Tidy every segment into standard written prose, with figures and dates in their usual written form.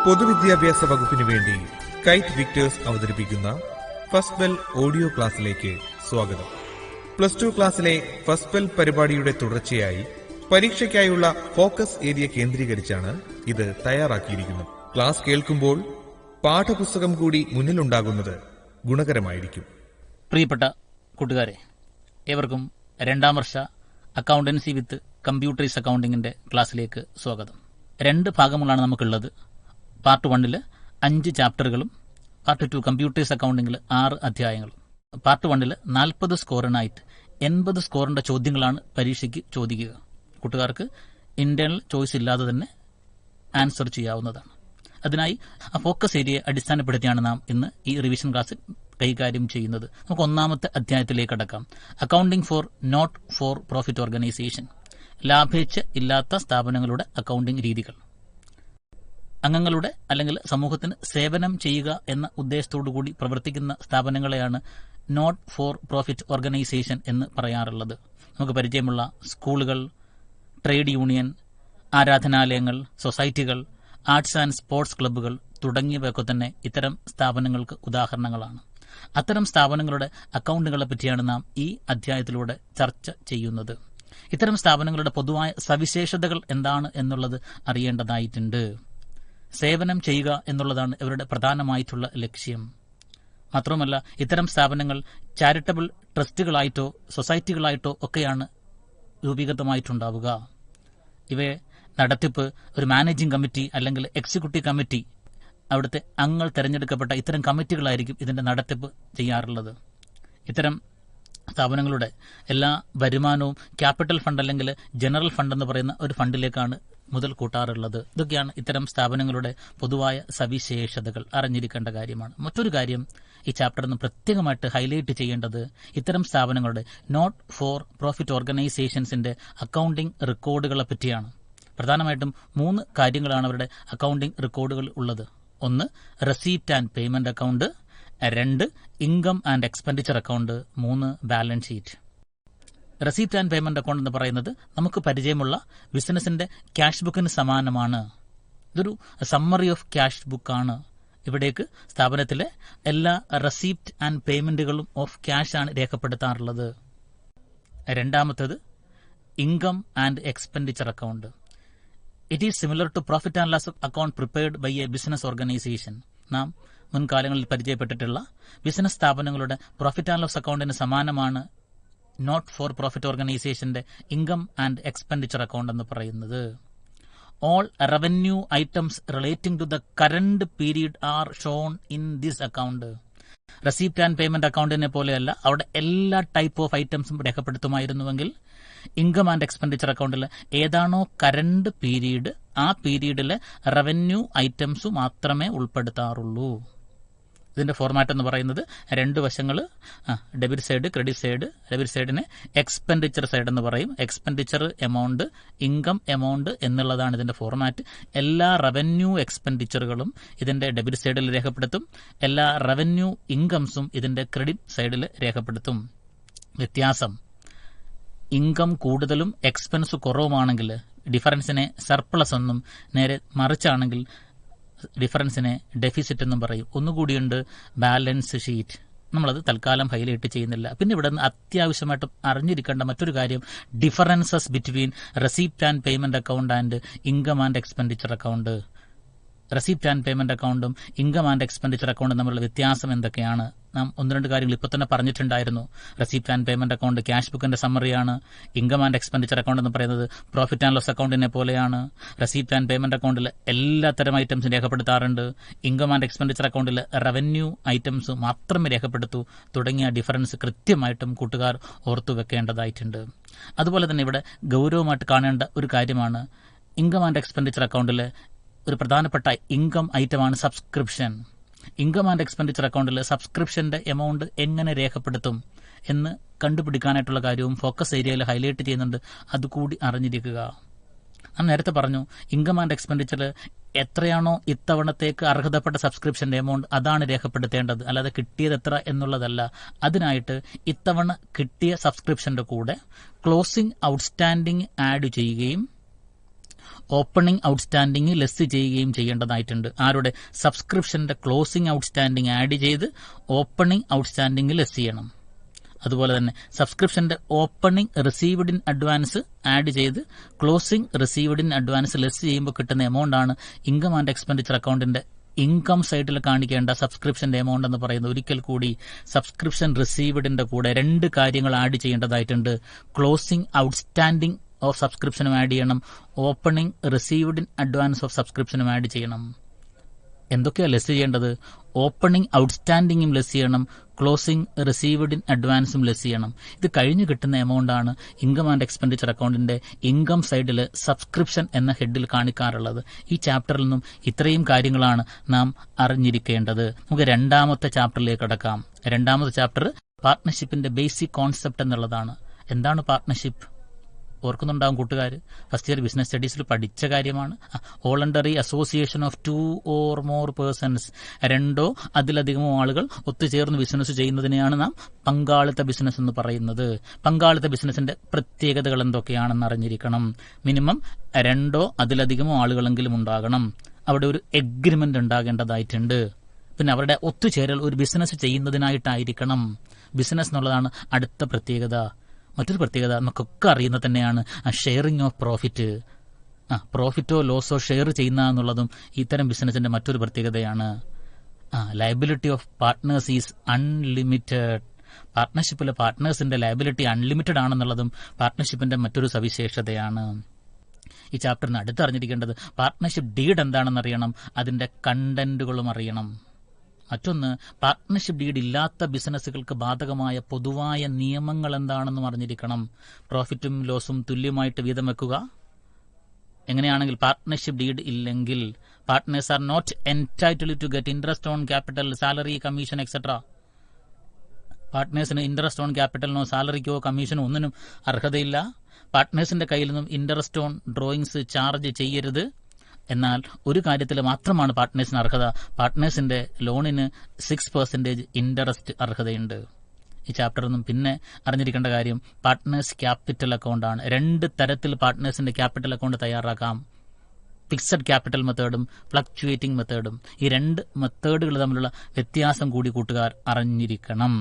പൊതുവിദ്യാഭ്യാസ വകുപ്പിനു വേണ്ടി കൈറ്റ് വിക്ടേഴ്സ് അവതരിപ്പിക്കുന്ന ഫസ്റ്റ് ബെൽ ഓഡിയോ ക്ലാസ്സിലേക്ക് സ്വാഗതം. +2 ക്ലാസ്സിലെ ഫസ്റ്റ് ബെൽ പരിപാടിയുടെ തുടർച്ചയായി പരീക്ഷയ്ക്കായുള്ള ഫോക്കസ് ഏരിയ കേന്ദ്രീകരിച്ചാണ് ഇത് തയ്യാറാക്കിയിരിക്കുന്നത്. ക്ലാസ് കേൾക്കുമ്പോൾ പാഠപുസ്തകം കൂടി മുന്നിലുണ്ടാകുന്നത് ഗുണകരമായിരിക്കും. പ്രിയപ്പെട്ട കൂട്ടുകാരെ, ഏവർക്കും 2ാം വർഷ അക്കൗണ്ടൻസി വിത്ത് കമ്പ്യൂട്ടറൈസ് അക്കൗണ്ടിങ്ങിന്റെ ക്ലാസ്സിലേക്ക് സ്വാഗതം. 2 ഭാഗങ്ങളാണ് നമുക്കുള്ളത്. പാർട്ട് 1 5 ചാപ്റ്ററുകളും പാർട്ട് 2 കമ്പ്യൂട്ടറൈസ് അക്കൗണ്ടിങ്ങിൽ 6 അധ്യായങ്ങളും. പാർട്ട് 1 40 സ്കോറിനായിട്ട് 80 സ്കോറിന്റെ ചോദ്യങ്ങളാണ് പരീക്ഷയ്ക്ക് ചോദിക്കുക. കൂട്ടുകാർക്ക് ഇന്റേണൽ ചോയ്സ് ഇല്ലാതെ തന്നെ ആൻസർ ചെയ്യാവുന്നതാണ്. അതിനായി ആ ഫോക്കസ് ഏരിയയെ അടിസ്ഥാനപ്പെടുത്തിയാണ് നാം ഇന്ന് ഈ റിവിഷൻ ക്ലാസ്സിൽ കൈകാര്യം ചെയ്യുന്നത്. നമുക്ക് 1ാമത്തെ അധ്യായത്തിലേക്ക് കടക്കാം. Accounting for not for profit organisation, ലാഭേച്ഛ ഇല്ലാത്ത സ്ഥാപനങ്ങളുടെ അക്കൗണ്ടിംഗ് രീതികൾ. അംഗങ്ങളുടെ അല്ലെങ്കിൽ സമൂഹത്തിന് സേവനം ചെയ്യുക എന്ന ഉദ്ദേശത്തോടുകൂടി പ്രവർത്തിക്കുന്ന സ്ഥാപനങ്ങളെയാണ് നോട്ട് ഫോർ പ്രോഫിറ്റ് ഓർഗനൈസേഷൻ എന്ന് പറയാറുള്ളത്. നമുക്ക് പരിചയമുള്ള സ്കൂളുകൾ, ട്രേഡ് യൂണിയൻ, ആരാധനാലയങ്ങൾ, സൊസൈറ്റികൾ, ആർട്സ് ആൻഡ് സ്പോർട്സ് ക്ലബ്ബുകൾ തുടങ്ങിയവയൊക്കെ തന്നെ ഇത്തരം സ്ഥാപനങ്ങൾക്ക് ഉദാഹരണങ്ങളാണ്. അത്തരം സ്ഥാപനങ്ങളുടെ അക്കൗണ്ടുകളെ പറ്റിയാണ് നാം ഈ അധ്യായത്തിലൂടെ ചർച്ച ചെയ്യുന്നത്. ഇത്തരം സ്ഥാപനങ്ങളുടെ പൊതുവായ സവിശേഷതകൾ എന്താണ് എന്നുള്ളത് അറിയേണ്ടതായിട്ടുണ്ട്. സേവനം ചെയ്യുക എന്നുള്ളതാണ് ഇവരുടെ പ്രധാനമായിട്ടുള്ള ലക്ഷ്യം. മാത്രവുമല്ല, ഇത്തരം സ്ഥാപനങ്ങൾ ചാരിറ്റബിൾ ട്രസ്റ്റുകളായിട്ടോ സൊസൈറ്റികളായിട്ടോ ഒക്കെയാണ് രൂപീകൃതമായിട്ടുണ്ടാവുക. ഇവയെ നടത്തിപ്പ് ഒരു മാനേജിംഗ് കമ്മിറ്റി അല്ലെങ്കിൽ എക്സിക്യൂട്ടീവ് കമ്മിറ്റി, അവിടുത്തെ അംഗങ്ങൾ തെരഞ്ഞെടുക്കപ്പെട്ട ഇത്തരം കമ്മിറ്റികളായിരിക്കും ഇതിന്റെ നടത്തിപ്പ് ചെയ്യാറുള്ളത്. ഇത്തരം സ്ഥാപനങ്ങളുടെ എല്ലാ വരുമാനവും ക്യാപിറ്റൽ ഫണ്ട് അല്ലെങ്കിൽ ജനറൽ ഫണ്ട് എന്ന് പറയുന്ന ഒരു ഫണ്ടിലേക്കാണ് മുതൽ കൂട്ടാറുള്ളത്. ഇതൊക്കെയാണ് ഇത്തരം സ്ഥാപനങ്ങളുടെ പൊതുവായ സവിശേഷതകൾ. അറിഞ്ഞിരിക്കേണ്ട കാര്യമാണ്. മറ്റൊരു കാര്യം ഈ ചാപ്റ്ററിൽ നിന്ന് പ്രത്യേകമായിട്ട് ഹൈലൈറ്റ് ചെയ്യേണ്ടത് ഇത്തരം സ്ഥാപനങ്ങളുടെ നോട്ട് ഫോർ പ്രോഫിറ്റ് ഓർഗനൈസേഷൻസിന്റെ അക്കൗണ്ടിംഗ് റെക്കോർഡുകളെ പറ്റിയാണ്. പ്രധാനമായിട്ടും 3 കാര്യങ്ങളാണ് അവരുടെ അക്കൗണ്ടിംഗ് റെക്കോർഡുകൾ ഉള്ളത്. 1 receipt and payment account, 2 income and expenditure account, 3 balance sheet. Receipt and payment account എന്ന് പറയുന്നത് നമുക്ക് പരിചയമുള്ള ബിസിനസിന്റെ ക്യാഷ് ബുക്കിന് സമാനമാണ്. ഇതൊരു സമ്മറി ഓഫ് ക്യാഷ് ബുക്കാണ്. ഇവിടേക്ക് സ്ഥാപനത്തിലെ എല്ലാ റെസീപ്റ്റ് ആൻഡ് പേയ്മെന്റുകളും ഓഫ് ക്യാഷ് ആണ് രേഖപ്പെടുത്താറുള്ളത്. 2ാമത്തേത് income and expenditure account. It is similar to profit and loss account prepared by a business organisation. നാം മുൻകാലങ്ങളിൽ പരിചയപ്പെട്ടിട്ടുള്ള ബിസിനസ് സ്ഥാപനങ്ങളുടെ പ്രോഫിറ്റ് ആൻഡ് ലോസ് അക്കൗണ്ടിന് സമാനമാണ് നോട്ട് ഫോർ പ്രോഫിറ്റ് ഓർഗനൈസേഷന്റെ ഇൻകം ആൻഡ് എക്സ്പെൻഡിച്ചർ അക്കൗണ്ട് എന്ന് പറയുന്നത്. All revenue items relating to the current period are shown in this account. Receipt and payment അക്കൗണ്ടിനെ പോലെയല്ല അവിടെ എല്ലാ ടൈപ്പ് ഓഫ് ഐറ്റംസും രേഖപ്പെടുത്തുമായിരുന്നുവെങ്കിൽ ഇൻകം ആൻഡ് എക്സ്പെൻഡിച്ചർ അക്കൗണ്ടിൽ ഏതാണോ കറന്റ് പീരീഡ് ആ പീരീഡിലെ റവന്യൂ ഐറ്റംസ് മാത്രമേ ഉൾപ്പെടുത്താറുള്ളൂ. ഇതിന്റെ ഫോർമാറ്റ് എന്ന് പറയുന്നത് 2 വശങ്ങൾ, debit side, credit side. Debit സൈഡിനെ എക്സ്പെൻഡിച്ചർ സൈഡ് എന്ന് പറയും. എക്സ്പെൻഡിച്ചർ എമൗണ്ട്, ഇൻകം എമൗണ്ട് എന്നുള്ളതാണ് ഇതിന്റെ ഫോർമാറ്റ്. എല്ലാ റവന്യൂ എക്സ്പെൻഡിച്ചറുകളും ഇതിന്റെ ഡെബിറ്റ് സൈഡിൽ രേഖപ്പെടുത്തും. എല്ലാ റവന്യൂ ഇൻകംസും ഇതിന്റെ ക്രെഡിറ്റ് സൈഡിൽ രേഖപ്പെടുത്തും. വ്യത്യാസം: ഇൻകം കൂടുതലും എക്സ്പെൻസ് കുറവുമാണെങ്കിൽ ഡിഫറൻസിനെ സർപ്ലസ് എന്നും, നേരെ മറിച്ചാണെങ്കിൽ ഡിഫറൻസിനെ ഡെഫിസിറ്റ് എന്നും പറയും. ഒന്നുകൂടിയുണ്ട് ബാലൻസ് ഷീറ്റ്. നമ്മളത് തൽക്കാലം ഹൈലൈറ്റ് ചെയ്യുന്നില്ല. പിന്നെ ഇവിടെ നിന്ന് അത്യാവശ്യമായിട്ട് അറിഞ്ഞിരിക്കേണ്ട മറ്റൊരു കാര്യം differences between receipt and payment account and income and expenditure account. Receipt and payment അക്കൗണ്ടും ഇൻകം ആൻഡ് എക്സ്പെൻഡിച്ചർ അക്കൗണ്ടും തമ്മിലുള്ള വ്യത്യാസം എന്തൊക്കെയാണ്? നാം 1-2 കാര്യങ്ങൾ ഇപ്പോൾ തന്നെ പറഞ്ഞിട്ടുണ്ടായിരുന്നു. Receipt and payment account cash ബുക്കിന്റെ സമ്മറിയാണ്. ഇൻകം ആൻഡ് എക്സ്പെൻഡിച്ചർ അക്കൗണ്ട് എന്ന് പറയുന്നത് പ്രോഫിറ്റ് ആൻഡ് ലോസ് അക്കൗണ്ടിനെ പോലെയാണ്. റെസീപ്റ്റ് ആൻഡ് പേയ്മെന്റ് അക്കൗണ്ടിൽ എല്ലാത്തരം ഐറ്റംസും രേഖപ്പെടുത്താറുണ്ട്. ഇൻകം ആൻഡ് എക്സ്പെൻഡിച്ചർ അക്കൗണ്ടിൽ റവന്യൂ ഐറ്റംസ് മാത്രമേ രേഖപ്പെടുത്തൂ. തുടങ്ങിയ ഡിഫറൻസ് കൃത്യമായിട്ടും കൂട്ടുകാർ ഓർത്തു വെക്കേണ്ടതായിട്ടുണ്ട്. അതുപോലെ തന്നെ ഇവിടെ ഗൗരവമായിട്ട് കാണേണ്ട ഒരു കാര്യമാണ് ഇൻകം ആൻഡ് എക്സ്പെൻഡിച്ചർ അക്കൗണ്ടിൽ ഒരു പ്രധാനപ്പെട്ട ഇൻകം ഐറ്റമാണ് സബ്സ്ക്രിപ്ഷൻ. ഇൻകം ആൻഡ് എക്സ്പെൻഡിച്ചർ അക്കൗണ്ടിൽ സബ്സ്ക്രിപ്ഷന്റെ എമൗണ്ട് എങ്ങനെ രേഖപ്പെടുത്തും എന്ന് കണ്ടുപിടിക്കാനായിട്ടുള്ള കാര്യവും ഫോക്കസ് ഏരിയയിൽ ഹൈലൈറ്റ് ചെയ്യുന്നുണ്ട്. അതുകൂടി അറിഞ്ഞിരിക്കുക. ഞാൻ നേരത്തെ പറഞ്ഞു, ഇൻകം ആൻഡ് എക്സ്പെൻഡിച്ചർ എത്രയാണോ ഇത്തവണത്തേക്ക് അർഹതപ്പെട്ട സബ്സ്ക്രിപ്ഷന്റെ എമൗണ്ട് അതാണ് രേഖപ്പെടുത്തേണ്ടത്, അല്ലാതെ കിട്ടിയത് എത്ര എന്നുള്ളതല്ല. അതിനായിട്ട് ഇത്തവണ കിട്ടിയ സബ്സ്ക്രിപ്ഷന്റെ കൂടെ ക്ലോസിംഗ് ഔട്ട്സ്റ്റാൻഡിംഗ് ആഡ് ചെയ്യുകയും ഓപ്പണിംഗ് ഔട്ട്സ്റ്റാൻഡിംഗ് ലെസ് ചെയ്യുകയും ചെയ്യേണ്ടതായിട്ടുണ്ട്. ആരുടെ? സബ്സ്ക്രിപ്ഷന്റെ ക്ലോസിംഗ് ഔട്ട്സ്റ്റാൻഡിംഗ് ആഡ് ചെയ്ത് ഓപ്പണിംഗ് ഔട്ട്സ്റ്റാൻഡിംഗ് ലെസ് ചെയ്യണം. അതുപോലെ തന്നെ സബ്സ്ക്രിപ്ഷന്റെ opening received in advance add ചെയ്ത് closing received in advance less ചെയ്യുമ്പോൾ കിട്ടുന്ന എമൗണ്ട് ആണ് ഇൻകം ആൻഡ് എക്സ്പെൻഡിച്ചർ അക്കൗണ്ടിന്റെ ഇൻകം സൈഡിൽ കാണിക്കേണ്ട സബ്സ്ക്രിപ്ഷന്റെ എമൗണ്ട് എന്ന് പറയുന്നത്. ഒരിക്കൽ കൂടി സബ്സ്ക്രിപ്ഷൻ റിസീവ്ഡിന്റെ കൂടെ 2 കാര്യങ്ങൾ ആഡ് ചെയ്യേണ്ടതായിട്ടുണ്ട്. ക്ലോസിംഗ് ഔട്ട്സ്റ്റാൻഡിംഗ് ഓഫ് സബ്സ്ക്രിപ്ഷനും ആഡ് ചെയ്യണം, opening received in advance of സബ്സ്ക്രിപ്ഷനും ആഡ് ചെയ്യണം. എന്തൊക്കെയാണ് ലെസ് ചെയ്യേണ്ടത്? ഓപ്പണിംഗ് ഔട്ട്സ്റ്റാൻഡിംഗും ലെസ് ചെയ്യണം, ക്ലോസിംഗ് റിസീവ്ഡ് ഇൻ അഡ്വാൻസും ലെസ് ചെയ്യണം. ഇത് കഴിഞ്ഞ് കിട്ടുന്ന എമൗണ്ട് ആണ് ഇൻകം ആൻഡ് എക്സ്പെൻഡിച്ചർ അക്കൗണ്ടിന്റെ ഇൻകം സൈഡിൽ സബ്സ്ക്രിപ്ഷൻ എന്ന ഹെഡിൽ കാണിക്കാറുള്ളത്. ഈ ചാപ്റ്ററിൽ നിന്നും ഇത്രയും കാര്യങ്ങളാണ് നാം അറിഞ്ഞിരിക്കേണ്ടത്. നമുക്ക് 2ാമത്തെ ചാപ്റ്ററിലേക്ക് കടക്കാം. 2ാമത്തെ ചാപ്റ്റർ പാർട്ട്ണർഷിപ്പിന്റെ ബേസിക് കോൺസെപ്റ്റ് എന്നുള്ളതാണ്. എന്താണ് പാർട്ട്ണർഷിപ്പ്? ഓർക്കുന്നുണ്ടാവും കൂട്ടുകാർ, ഫസ്റ്റ് ഇയർ ബിസിനസ് സ്റ്റഡീസിൽ പഠിച്ച കാര്യമാണ്. Voluntary association of 2 or more persons, 2 അതിലധികമോ ആളുകൾ ഒത്തുചേർന്ന് ബിസിനസ് ചെയ്യുന്നതിനെയാണ് നാം പങ്കാളിത്ത ബിസിനസ് എന്ന് പറയുന്നത്. പങ്കാളിത്ത ബിസിനസിന്റെ പ്രത്യേകതകൾ എന്തൊക്കെയാണെന്ന് അറിഞ്ഞിരിക്കണം. മിനിമം 2 അതിലധികമോ ആളുകളെങ്കിലും ഉണ്ടാകണം. അവിടെ ഒരു എഗ്രിമെന്റ് ഉണ്ടാകേണ്ടതായിട്ടുണ്ട്. പിന്നെ അവരുടെ ഒത്തുചേരൽ ഒരു ബിസിനസ് ചെയ്യുന്നതിനായിട്ടായിരിക്കണം. ബിസിനസ് എന്നുള്ളതാണ് അടുത്ത പ്രത്യേകത. മറ്റൊരു പ്രത്യേകത നമുക്കൊക്കെ അറിയുന്നത് തന്നെയാണ് ഷെയറിംഗ് ഓഫ് പ്രോഫിറ്റ്. പ്രോഫിറ്റോ ലോസോ ഷെയർ ചെയ്യുന്ന എന്നുള്ളതും ഇത്തരം ബിസിനസിന്റെ മറ്റൊരു പ്രത്യേകതയാണ്. Liability of partners is unlimited. പാർട്ട്ണർഷിപ്പിലെ പാർട്ട്നേഴ്സിന്റെ ലയബിലിറ്റി അൺലിമിറ്റഡ് ആണെന്നുള്ളതും പാർട്ട്ണർഷിപ്പിന്റെ മറ്റൊരു സവിശേഷതയാണ്. ഈ ചാപ്റ്ററിന് അടുത്തറിഞ്ഞിരിക്കേണ്ടത് പാർട്ട്ണർഷിപ്പ് ഡീഡ് എന്താണെന്ന് അറിയണം, അതിന്റെ കണ്ടന്റുകളും അറിയണം. മറ്റൊന്ന്, പാർട്ട്ണർഷിപ്പ് ഡീഡ് ഇല്ലാത്ത ബിസിനസ്സുകൾക്ക് ബാധകമായ പൊതുവായ നിയമങ്ങൾ എന്താണെന്നും അറിഞ്ഞിരിക്കണം. പ്രോഫിറ്റും ലോസും തുല്യമായിട്ട് വീതം വെക്കുക. എങ്ങനെയാണെങ്കിൽ പാർട്ട്ണർഷിപ്പ് ഡീഡ് ഇല്ലെങ്കിൽ partners are not entitled to get interest on capital, salary, commission etcetera. പാർട്ട്നേഴ്സിന് ഇൻട്രസ്റ്റ് ഓൺ ക്യാപിറ്റലിനോ സാലറിക്കോ കമ്മീഷനോ ഒന്നിനും അർഹതയില്ല. പാർട്ട്നേഴ്സിന്റെ കയ്യിൽ നിന്നും ഇൻട്രസ്റ്റ് ഓൺ ഡ്രോയിങ്സ് ചാർജ് ചെയ്യരുത്. എന്നാൽ ഒരു കാര്യത്തിൽ മാത്രമാണ് പാർട്ട്നേഴ്സിന് അർഹത. പാർട്ട്നേഴ്സിന്റെ ലോണിന് 6% ഇൻട്രസ്റ്റ് അർഹതയുണ്ട്. ഈ ചാപ്റ്ററിൽ നിന്നും പിന്നെ അറിഞ്ഞിരിക്കേണ്ട കാര്യം പാർട്ട്നേഴ്സ് ക്യാപിറ്റൽ അക്കൗണ്ട് ആണ്. 2 തരത്തിൽ പാർട്ട്നേഴ്സിന്റെ ക്യാപിറ്റൽ അക്കൗണ്ട് തയ്യാറാക്കാം. ഫിക്സഡ് ക്യാപിറ്റൽ മെത്തേഡും ഫ്ലക്ച്വേറ്റിംഗ് മെത്തേഡും. ഈ 2 മെത്തേഡുകൾ തമ്മിലുള്ള വ്യത്യാസം കൂടി കൂട്ടുകാർ അറിഞ്ഞിരിക്കണം.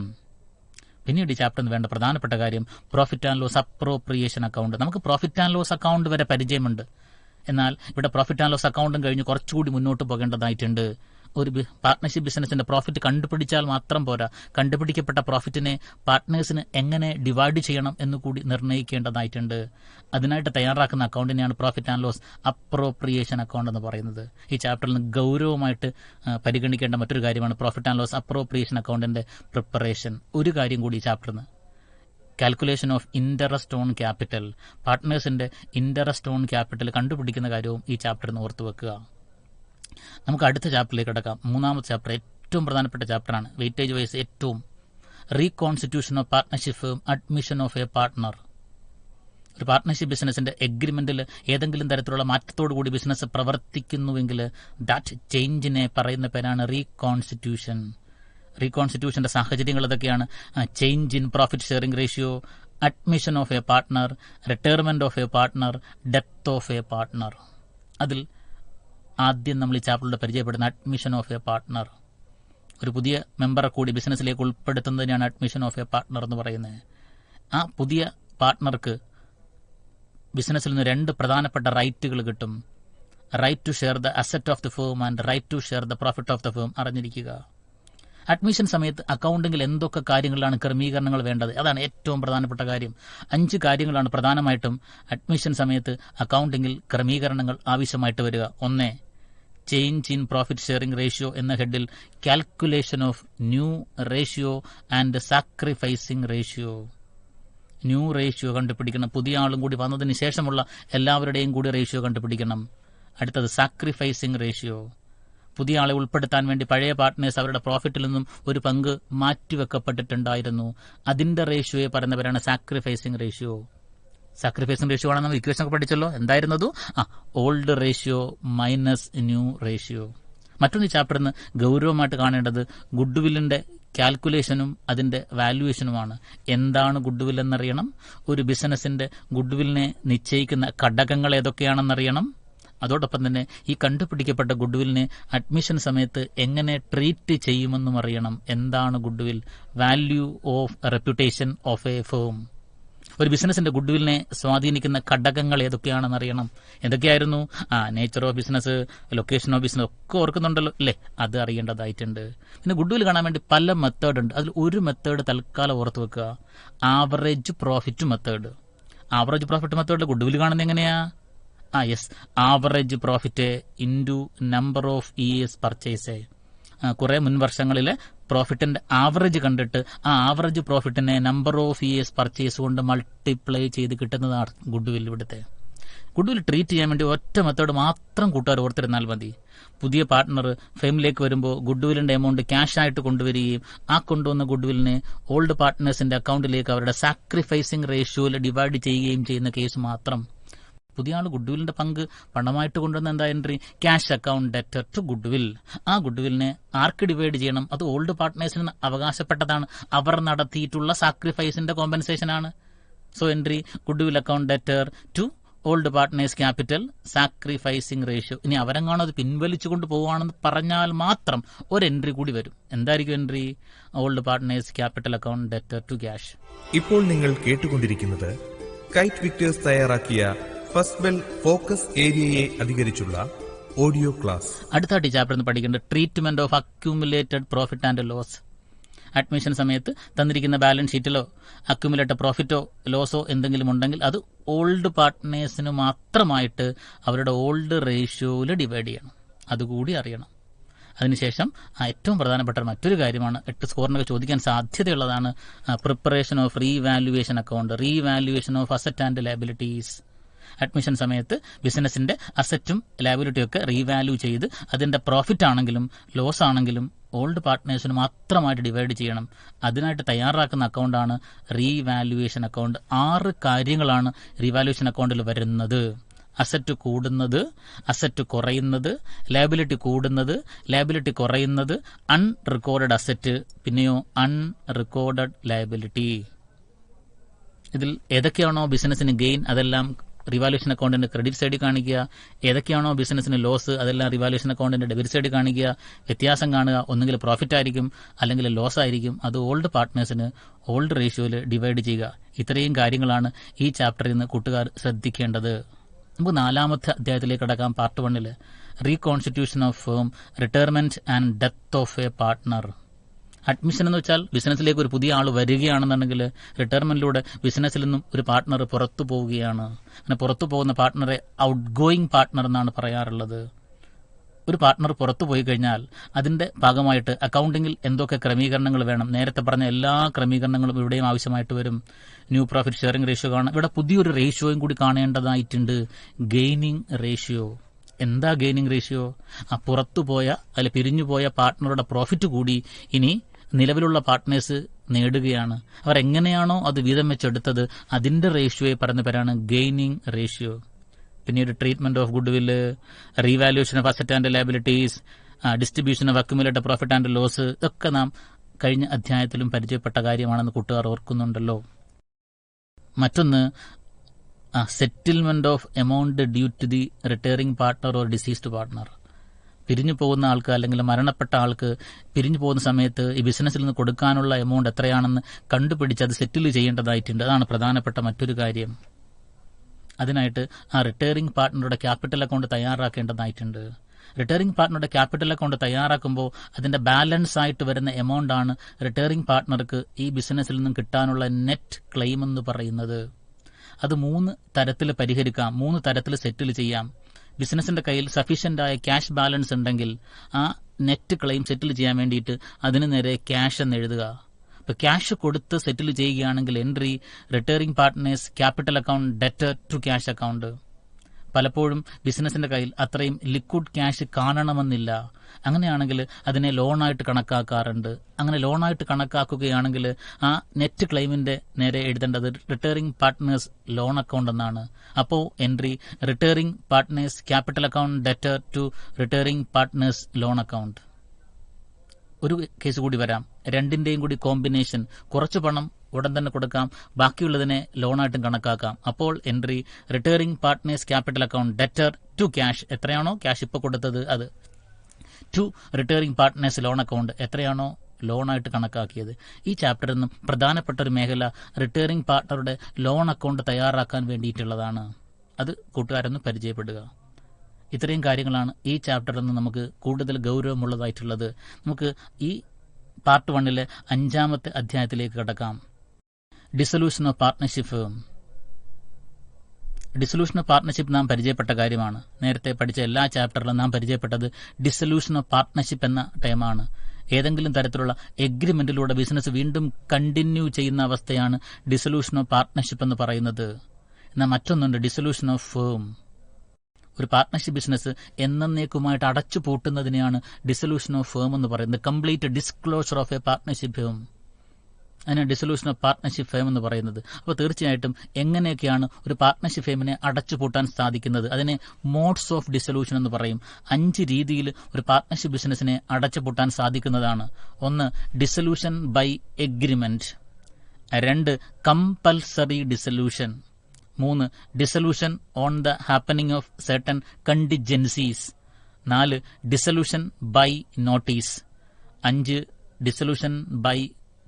പിന്നീട് ഈ ചാപ്റ്ററിന് വേണ്ട പ്രധാനപ്പെട്ട കാര്യം profit and loss appropriation account. നമുക്ക് പ്രോഫിറ്റ് ആൻഡ് ലോസ് അക്കൗണ്ട് വരെ പരിചയമുണ്ട്. എന്നാൽ ഇവിടെ പ്രോഫിറ്റ് ആൻഡ് ലോസ് അക്കൗണ്ടും കഴിഞ്ഞ് കുറച്ചുകൂടി മുന്നോട്ട് പോകേണ്ടതായിട്ടുണ്ട്. ഒരു പാർട്ട്ണർഷിപ്പ് ബിസിനസിന്റെ പ്രോഫിറ്റ് കണ്ടുപിടിച്ചാൽ മാത്രം പോരാ, കണ്ടുപിടിക്കപ്പെട്ട പ്രോഫിറ്റിനെ പാർട്ട്നേഴ്സിന് എങ്ങനെ ഡിവൈഡ് ചെയ്യണം എന്നുകൂടി നിർണ്ണയിക്കേണ്ടതായിട്ടുണ്ട്. അതിനായിട്ട് തയ്യാറാക്കുന്ന അക്കൗണ്ടിനെയാണ് profit and loss appropriation account എന്ന് പറയുന്നത്. ഈ ചാപ്റ്ററിൽ നിന്ന് ഗൗരവമായിട്ട് പരിഗണിക്കേണ്ട മറ്റൊരു കാര്യമാണ് പ്രോഫിറ്റ് ആൻഡ് ലോസ് അപ്രോപ്രിയേഷൻ അക്കൗണ്ടിന്റെ പ്രിപ്പറേഷൻ. ഒരു കാര്യം കൂടി ഈ ചാപ്റ്ററിന്, calculation of interest on capital. പാർട്ട്നേഴ്സിന്റെ ഇൻട്രസ്റ്റ് ഓൺ ക്യാപിറ്റൽ കണ്ടുപിടിക്കുന്ന കാര്യവും ഈ ചാപ്റ്ററിന് ഓർത്തു വെക്കുക. നമുക്ക് അടുത്ത ചാപ്റ്ററിലേക്ക് കിടക്കാം. 3ാമത്തെ ചാപ്റ്റർ ഏറ്റവും പ്രധാനപ്പെട്ട ചാപ്റ്ററാണ്. വെയിറ്റേജ് വൈസ് ഏറ്റവും. Reconstitution of partnership firm, admission of A partner. ഒരു പാർട്ട്ണർഷിപ്പ് ബിസിനസിന്റെ എഗ്രിമെന്റിൽ ഏതെങ്കിലും തരത്തിലുള്ള മാറ്റത്തോടു കൂടി ബിസിനസ് പ്രവർത്തിക്കുന്നുവെങ്കിൽ ദാറ്റ് ചേഞ്ചിനെ പറയുന്ന പേരാണ് റീകോൺസ്റ്റിറ്റ്യൂഷൻ. റീകോൺസ്റ്റിറ്റ്യൂഷന്റെ സാഹചര്യങ്ങൾ ഏതൊക്കെയാണ്? Change in profit sharing ratio, admission of A partner, retirement of A partner, death of A partner. അതിൽ ആദ്യം നമ്മൾ ഈ ചാപ്റ്ററിലൂടെ പരിചയപ്പെടുന്ന അഡ്മിഷൻ ഓഫ് എ പാർട്ട്ണർ. ഒരു പുതിയ മെമ്പറെ കൂടി ബിസിനസ്സിലേക്ക് ഉൾപ്പെടുത്തുന്നതിനാണ് അഡ്മിഷൻ ഓഫ് എ പാർട്ട്ണർ എന്ന് പറയുന്നത്. ആ പുതിയ പാർട്ട്ണർക്ക് ബിസിനസ്സിൽ നിന്ന് 2 പ്രധാനപ്പെട്ട റൈറ്റുകൾ കിട്ടും. Right to share the asset of the firm and right to share the profit of the firm അറിഞ്ഞിരിക്കുക. അഡ്മിഷൻ സമയത്ത് അക്കൗണ്ടിങ്ങിൽ എന്തൊക്കെ കാര്യങ്ങളിലാണ് ക്രമീകരണങ്ങൾ വേണ്ടത്? അതാണ് ഏറ്റവും പ്രധാനപ്പെട്ട കാര്യം. 5 കാര്യങ്ങളാണ് പ്രധാനമായിട്ടും അഡ്മിഷൻ സമയത്ത് അക്കൗണ്ടിങ്ങിൽ ക്രമീകരണങ്ങൾ ആവശ്യമായിട്ട് വരിക. 1, change in profit sharing ratio എന്ന ഹെഡിൽ calculation of new ratio and sacrificing ratio. New ratio കണ്ടുപിടിക്കണം. പുതിയ ആളും കൂടി വന്നതിന് ശേഷമുള്ള എല്ലാവരുടെയും കൂടി റേഷ്യോ കണ്ടുപിടിക്കണം. അടുത്തത് സാക്രിഫൈസിംഗ് റേഷ്യോ. പുതിയ ആളെ ഉൾപ്പെടുത്താൻ വേണ്ടി പഴയ പാർട്ട്നേഴ്സ് അവരുടെ പ്രോഫിറ്റിൽ നിന്നും ഒരു പങ്ക് മാറ്റിവെക്കപ്പെട്ടിട്ടുണ്ടായിരുന്നു. അതിന്റെ റേഷ്യോയെ പറയുന്നവരാണ് സാക്രിഫൈസിംഗ് റേഷ്യോ. സാക്രിഫൈസിംഗ് റേഷ്യോ ആണെന്ന് നമ്മൾ ഇക്വേഷൻ ഒക്കെ പഠിച്ചല്ലോ. എന്തായിരുന്നതു? Old ratio minus new ratio. മറ്റൊന്ന് ചാപ്റ്ററിന് ഗൗരവമായിട്ട് കാണേണ്ടത് ഗുഡ് വില്ലിന്റെ കാൽക്കുലേഷനും അതിന്റെ വാല്യുവേഷനുമാണ്. എന്താണ് ഗുഡ്വിൽ എന്നറിയണം, ഒരു ബിസിനസിന്റെ ഗുഡ്വിലിനെ നിശ്ചയിക്കുന്ന ഘടകങ്ങൾ ഏതൊക്കെയാണെന്നറിയണം. അതോടൊപ്പം തന്നെ ഈ കണ്ടുപിടിക്കപ്പെട്ട ഗുഡ്വിലിനെ അഡ്മിഷൻ സമയത്ത് എങ്ങനെ ട്രീറ്റ് ചെയ്യുമെന്നും അറിയണം. എന്താണ് goodwill, value of reputation of A firm. ഒരു ബിസിനസിന്റെ ഗുഡ്വിലിനെ സ്വാധീനിക്കുന്ന ഘടകങ്ങൾ ഏതൊക്കെയാണെന്ന് അറിയണം. എന്തൊക്കെയായിരുന്നു? Nature of business, location of business ഒക്കെ ഓർക്കുന്നുണ്ടല്ലോ അല്ലേ? അത് അറിയേണ്ടതായിട്ടുണ്ട്. പിന്നെ ഗുഡ്വിൽ കാണാൻ വേണ്ടി പല മെത്തേഡ് ഉണ്ട്. അതിൽ ഒരു മെത്തേഡ് തൽക്കാലം ഓർത്ത് വെക്കുക, average profit method. Average profit മെത്തേഡിൽ ഗുഡ്വിൽ കാണുന്നത് എങ്ങനെയാ? Yes, average profit into number of years purchase. കുറെ മുൻ വർഷങ്ങളിലെ പ്രോഫിറ്റിന്റെ ആവറേജ് കണ്ടിട്ട് ആ ആവറേജ് പ്രോഫിറ്റിനെ നമ്പർ ഓഫ് ഇയേഴ്സ് പർച്ചേസ് കൊണ്ട് മൾട്ടിപ്ലൈ ചെയ്ത് കിട്ടുന്നതാണ് ഗുഡ്വിൽ. ഇവിടുത്തെ ഗുഡ്വിൽ ട്രീറ്റ് ചെയ്യാൻ വേണ്ടി ഒറ്റ മെത്തേഡ് മാത്രം കൂട്ടുകാർ ഓർത്തിരുന്നാൽ മതി. പുതിയ പാർട്ട്ണർ ഫേമിലേക്ക് വരുമ്പോൾ ഗുഡ്വിലിന്റെ എമൗണ്ട് ക്യാഷ് ആയിട്ട് കൊണ്ടുവരികയും ആ കൊണ്ടുവന്ന ഗുഡ്വിലിനെ ഓൾഡ് പാർട്ട്നേഴ്സിന്റെ അക്കൗണ്ടിലേക്ക് അവരുടെ സാക്രിഫൈസിംഗ് റേഷ്യോയിൽ ഡിവൈഡ് ചെയ്യുകയും ചെയ്യുന്ന കേസ് മാത്രം. പുതിയ ആൾ ഗുഡ്വിലിന്റെ പങ്ക് പണമായിട്ട് കൊണ്ടുവന്ന എന്താ entry? Cash account debtor to goodwill. ആ ഗുഡ്വിലിനെ ആർക്ക് ഡിവൈഡ് ചെയ്യണം? അത് ഓൾഡ് പാർട്ട്നേഴ്സിന് അവകാശപ്പെട്ടതാണ്. അവർ നടത്തിയിട്ടുള്ള സാക്രിഫൈസിന്റെ കോമ്പൻസേഷൻ ആണ്. So entry goodwill account debtor to old partners capital sacrificing ratio. ഇനി അവരെങ്ങാണോ അത് പിൻവലിച്ചുകൊണ്ട് പോവുകയാണെന്ന് പറഞ്ഞാൽ മാത്രം ഒരു എൻട്രി കൂടി വരും. എന്തായിരിക്കും entry? Old partners capital account debtor to cash. ഇപ്പോൾ നിങ്ങൾ കേട്ടുകൊണ്ടിരിക്കുന്നത് കൈറ്റ് വിക്ടേഴ്സ് തയ്യാറാക്കിയ ഫസ്റ്റ് ബെൽ ഫോക്കസ് ഏരിയയെ അധികരിച്ചുള്ള ഓഡിയോ ക്ലാസ്. അടുത്ത ചാപ്റ്റർ പഠിക്കേണ്ടത് treatment of accumulated profit and loss. Admission സമയത്ത് തന്നിരിക്കുന്ന ബാലൻസ് ഷീറ്റിലോ അക്യൂമുലേറ്റഡ് പ്രോഫിറ്റോ ലോസോ എന്തെങ്കിലും ഉണ്ടെങ്കിൽ അത് ഓൾഡ് പാർട്ട്നേഴ്സിന് മാത്രമായിട്ട് അവരുടെ ഓൾഡ് റേഷ്യോയിൽ ഡിവൈഡ് ചെയ്യണം. അതുകൂടി അറിയണം. അതിനുശേഷം ഏറ്റവും പ്രധാനപ്പെട്ട മറ്റൊരു കാര്യമാണ്, 8 സ്കോറിനൊക്കെ ചോദിക്കാൻ സാധ്യതയുള്ളതാണ്, preparation of revaluation account, revaluation of asset and liabilities. Admission സമയത്ത് ബിസിനസിന്റെ അസറ്റും ലയബിലിറ്റിയും ഒക്കെ റീവാല്യൂ ചെയ്ത് അതിന്റെ പ്രോഫിറ്റ് ആണെങ്കിലും ലോസ് ആണെങ്കിലും ഓൾഡ് പാർട്ട്നേഴ്സിന് മാത്രമായിട്ട് ഡിവൈഡ് ചെയ്യണം. അതിനായിട്ട് തയ്യാറാക്കുന്ന അക്കൗണ്ടാണ് റീവാല്യുവേഷൻ അക്കൗണ്ട്. 6 കാര്യങ്ങളാണ് റീവാല്യുവേഷൻ അക്കൗണ്ടിൽ വരുന്നത്. അസറ്റ് കൂടുന്നത്, അസറ്റ് കുറയുന്നത്, ലയബിലിറ്റി കൂടുന്നത്, ലയബിലിറ്റി കുറയുന്നത്, അൺറിക്കോർഡഡ് അസറ്റ്, പിന്നെയോ അൺറിക്കോർഡഡ് ലയബിലിറ്റി. ഇതിൽ ഏതൊക്കെയാണോ ബിസിനസിന് ഗെയിൻ അതെല്ലാം റിവാല്യൂഷൻ അക്കൗണ്ടിന്റെ ക്രെഡിറ്റ് സൈഡിൽ കാണിക്കുക, ഏതൊക്കെയാണോ ബിസിനസിന് ലോസ് അതെല്ലാം റിവാല്യൂഷൻ അക്കൗണ്ടിന്റെ ഡെബിറ്റ് സൈഡിൽ കാണിക്കുക. വ്യത്യാസം കാണുക, ഒന്നുകിൽ പ്രോഫിറ്റ് ആയിരിക്കും അല്ലെങ്കിൽ ലോസ് ആയിരിക്കും. അത് ഓൾഡ് പാർട്ട്നേഴ്സിന് ഓൾഡ് റേഷ്യോയിൽ ഡിവൈഡ് ചെയ്യുക. ഇത്രയും കാര്യങ്ങളാണ് ഈ ചാപ്റ്ററിൽ നിന്ന് കൂട്ടുകാർ ശ്രദ്ധിക്കേണ്ടത്. നമുക്ക് 4ാമത്തെ അധ്യായത്തിലേക്ക് കടക്കാം. Part 1 reconstitution of firm, retirement and death of A partner. Admission എന്ന് വെച്ചാൽ ബിസിനസ്സിലേക്ക് ഒരു പുതിയ ആൾ വരികയാണെന്നുണ്ടെങ്കിൽ റിട്ടയർമെന്റിലൂടെ ബിസിനസ്സിൽ നിന്നും ഒരു പാർട്ട്ണർ പുറത്തു പോവുകയാണ്. അങ്ങനെ പുറത്തു പോകുന്ന പാർട്ട്ണറെ ഔട്ട് ഗോയിങ് പാർട്ട്ണർ എന്നാണ് പറയാറുള്ളത്. ഒരു പാർട്ട്ണർ പുറത്തു പോയി കഴിഞ്ഞാൽ അതിന്റെ ഭാഗമായിട്ട് അക്കൗണ്ടിങ്ങിൽ എന്തൊക്കെ ക്രമീകരണങ്ങൾ വേണം? നേരത്തെ പറഞ്ഞ എല്ലാ ക്രമീകരണങ്ങളും ഇവിടെയും ആവശ്യമായിട്ട് വരും. ന്യൂ പ്രോഫിറ്റ് ഷെയറിംഗ് റേഷ്യോ കാണാം. ഇവിടെ പുതിയൊരു റേഷ്യോയും കൂടി കാണേണ്ടതായിട്ടുണ്ട്, ഗെയിനിങ് റേഷ്യോ. എന്താ ഗെയിനിങ് റേഷ്യോ? പുറത്തുപോയ അല്ലെ പിരിഞ്ഞുപോയ പാർട്ട്ണറുടെ പ്രോഫിറ്റ് കൂടി ഇനി നിലവിലുള്ള പാർട്ട്നേഴ്സ് നേടുകയാണ്. അവർ എങ്ങനെയാണോ അത് വീതം വെച്ചെടുത്തത് അതിന്റെ റേഷ്യോയെ പറയുന്ന പേരാണ് ഗെയിനിങ് റേഷ്യോ. പിന്നീട് treatment of goodwill, revaluation of asset and liabilities, distribution of accumulated profit and loss, ഇതൊക്കെ നാം കഴിഞ്ഞ അധ്യായത്തിലും പരിചയപ്പെട്ട കാര്യമാണെന്ന് കൂട്ടുകാർ ഓർക്കുന്നുണ്ടല്ലോ. മറ്റൊന്ന് settlement of amount due to the retiring partner or deceased partner. പിരിഞ്ഞു പോകുന്ന ആൾക്ക് അല്ലെങ്കിൽ മരണപ്പെട്ട ആൾക്ക് പിരിഞ്ഞു പോകുന്ന സമയത്ത് ഈ ബിസിനസ്സിൽ നിന്ന് കൊടുക്കാനുള്ള എമൗണ്ട് എത്രയാണെന്ന് കണ്ടുപിടിച്ച് അത് സെറ്റിൽ ചെയ്യേണ്ടതായിട്ടുണ്ട്. അതാണ് പ്രധാനപ്പെട്ട മറ്റൊരു കാര്യം. അതിനായിട്ട് ആ റിട്ടയറിംഗ് പാർട്ട്ണറുടെ ക്യാപിറ്റൽ അക്കൗണ്ട് തയ്യാറാക്കേണ്ടതായിട്ടുണ്ട്. റിട്ടയറിംഗ് പാർട്ട്ണറുടെ ക്യാപിറ്റൽ അക്കൗണ്ട് തയ്യാറാക്കുമ്പോൾ അതിന്റെ ബാലൻസ് ആയിട്ട് വരുന്ന എമൗണ്ട് ആണ് റിട്ടയറിംഗ് പാർട്ട്ണർക്ക് ഈ ബിസിനസ്സിൽ നിന്നും കിട്ടാനുള്ള നെറ്റ് ക്ലെയിം എന്ന് പറയുന്നത്. അത് 3 തരത്തിൽ പരിഹരിക്കാം, 3 തരത്തിൽ സെറ്റിൽ ചെയ്യാം. ബിസിനസിന്റെ കയ്യിൽ സഫീഷ്യന്റ് ആയ ക്യാഷ് ബാലൻസ് ഉണ്ടെങ്കിൽ ആ നെറ്റ് ക്ലെയിം സെറ്റിൽ ചെയ്യാൻ വേണ്ടിയിട്ട് അതിന് നേരെ ക്യാഷ് എന്ന് എഴുതുക. ഇപ്പൊ ക്യാഷ് കൊടുത്ത് സെറ്റിൽ ചെയ്യുകയാണെങ്കിൽ entry retiring partners capital account debtor to cash account. പലപ്പോഴും ബിസിനസിന്റെ കയ്യിൽ അത്രയും ലിക്വിഡ് ക്യാഷ് കാണണമെന്നില്ല. അങ്ങനെയാണെങ്കിൽ അതിനെ ലോണായിട്ട് കണക്കാക്കാറുണ്ട്. അങ്ങനെ ലോണായിട്ട് കണക്കാക്കുകയാണെങ്കിൽ ആ നെറ്റ് ക്ലെയിമിന്റെ നേരെ എഴുതേണ്ടത് റിട്ടയറിംഗ് പാർട്ട്നേഴ്സ് ലോൺ അക്കൗണ്ട് എന്നാണ്. അപ്പോൾ entry retiring partners capital account debtor to retiring partners loan account. ഒരു കേസ് കൂടി വരാം, രണ്ടിന്റെയും കൂടി കോമ്പിനേഷൻ, കുറച്ച് പണം ഉടൻ തന്നെ കൊടുക്കാം, ബാക്കിയുള്ളതിനെ ലോണായിട്ടും കണക്കാക്കാം. അപ്പോൾ entry returning partners capital account debtor to cash, എത്രയാണോ ക്യാഷ് ഇപ്പോൾ കൊടുത്തത് അത്, to returning partners loan account, എത്രയാണോ ലോണായിട്ട് കണക്കാക്കിയത്. ഈ ചാപ്റ്ററിൽ നിന്നും പ്രധാനപ്പെട്ട ഒരു മേഖല റിട്ടേണിംഗ് പാർട്ട്ണറുടെ ലോൺ അക്കൗണ്ട് തയ്യാറാക്കാൻ വേണ്ടിയിട്ടുള്ളതാണ്. അത് കൂട്ടുകാരൊന്ന് പരിചയപ്പെടുക. ഇത്രയും കാര്യങ്ങളാണ് ഈ ചാപ്റ്ററിൽ നിന്ന് നമുക്ക് കൂടുതൽ ഗൗരവമുള്ളതായിട്ടുള്ളത്. നമുക്ക് ഈ പാർട്ട് 1 5ാമത്തെ അധ്യായത്തിലേക്ക് കടക്കാം. Dissolution of partnership. Dissolution of partnership നാം പരിചയപ്പെട്ട കാര്യമാണ്. നേരത്തെ പഠിച്ച എല്ലാ ചാപ്റ്ററിലും നാം പരിചയപ്പെട്ടത് ഡിസൊല്യൂഷൻ ഓഫ് പാർട്ട്ണർഷിപ്പ് എന്ന ടൈമാണ്. ഏതെങ്കിലും തരത്തിലുള്ള എഗ്രിമെന്റിലൂടെ ബിസിനസ് വീണ്ടും കണ്ടിന്യൂ ചെയ്യുന്ന അവസ്ഥയാണ് ഡിസൊല്യൂഷൻ ഓഫ് പാർട്ട്ണർഷിപ്പ് എന്ന് പറയുന്നത്. എന്നാൽ മറ്റൊന്നുണ്ട്, ഡിസൊല്യൂഷൻ ഓഫ് ഫേം. ഒരു പാർട്ട്ണർഷിപ്പ് ബിസിനസ് എന്നേക്കുമായിട്ട് അടച്ചു പൂട്ടുന്നതിനെയാണ് ഡിസൊല്യൂഷൻ ഓഫ് ഫേം എന്ന് പറയുന്നത്. Complete disclosure of A partnership firm, അതിനാണ് ഡിസൊല്യൂഷൻ ഓഫ് പാർട്ട്ണർഷിപ്പ് ഫേം എന്ന് പറയുന്നത്. അപ്പോൾ തീർച്ചയായിട്ടും എങ്ങനെയൊക്കെയാണ് ഒരു പാർട്ട്ണർഷിപ്പ് ഫേമിനെ അടച്ചു പൂട്ടാൻ സാധിക്കുന്നത്? അതിനെ മോഡ്സ് ഓഫ് ഡിസൊല്യൂഷൻ എന്ന് പറയും. 5 രീതിയിൽ ഒരു പാർട്ട്ണർഷിപ്പ് ബിസിനസിനെ അടച്ചു പൂട്ടാൻ സാധിക്കുന്നതാണ്. 1 dissolution by agreement, 2 compulsory dissolution, 3 dissolution on the happening of certain contingencies, 4 dissolution by notice, 5 dissolution by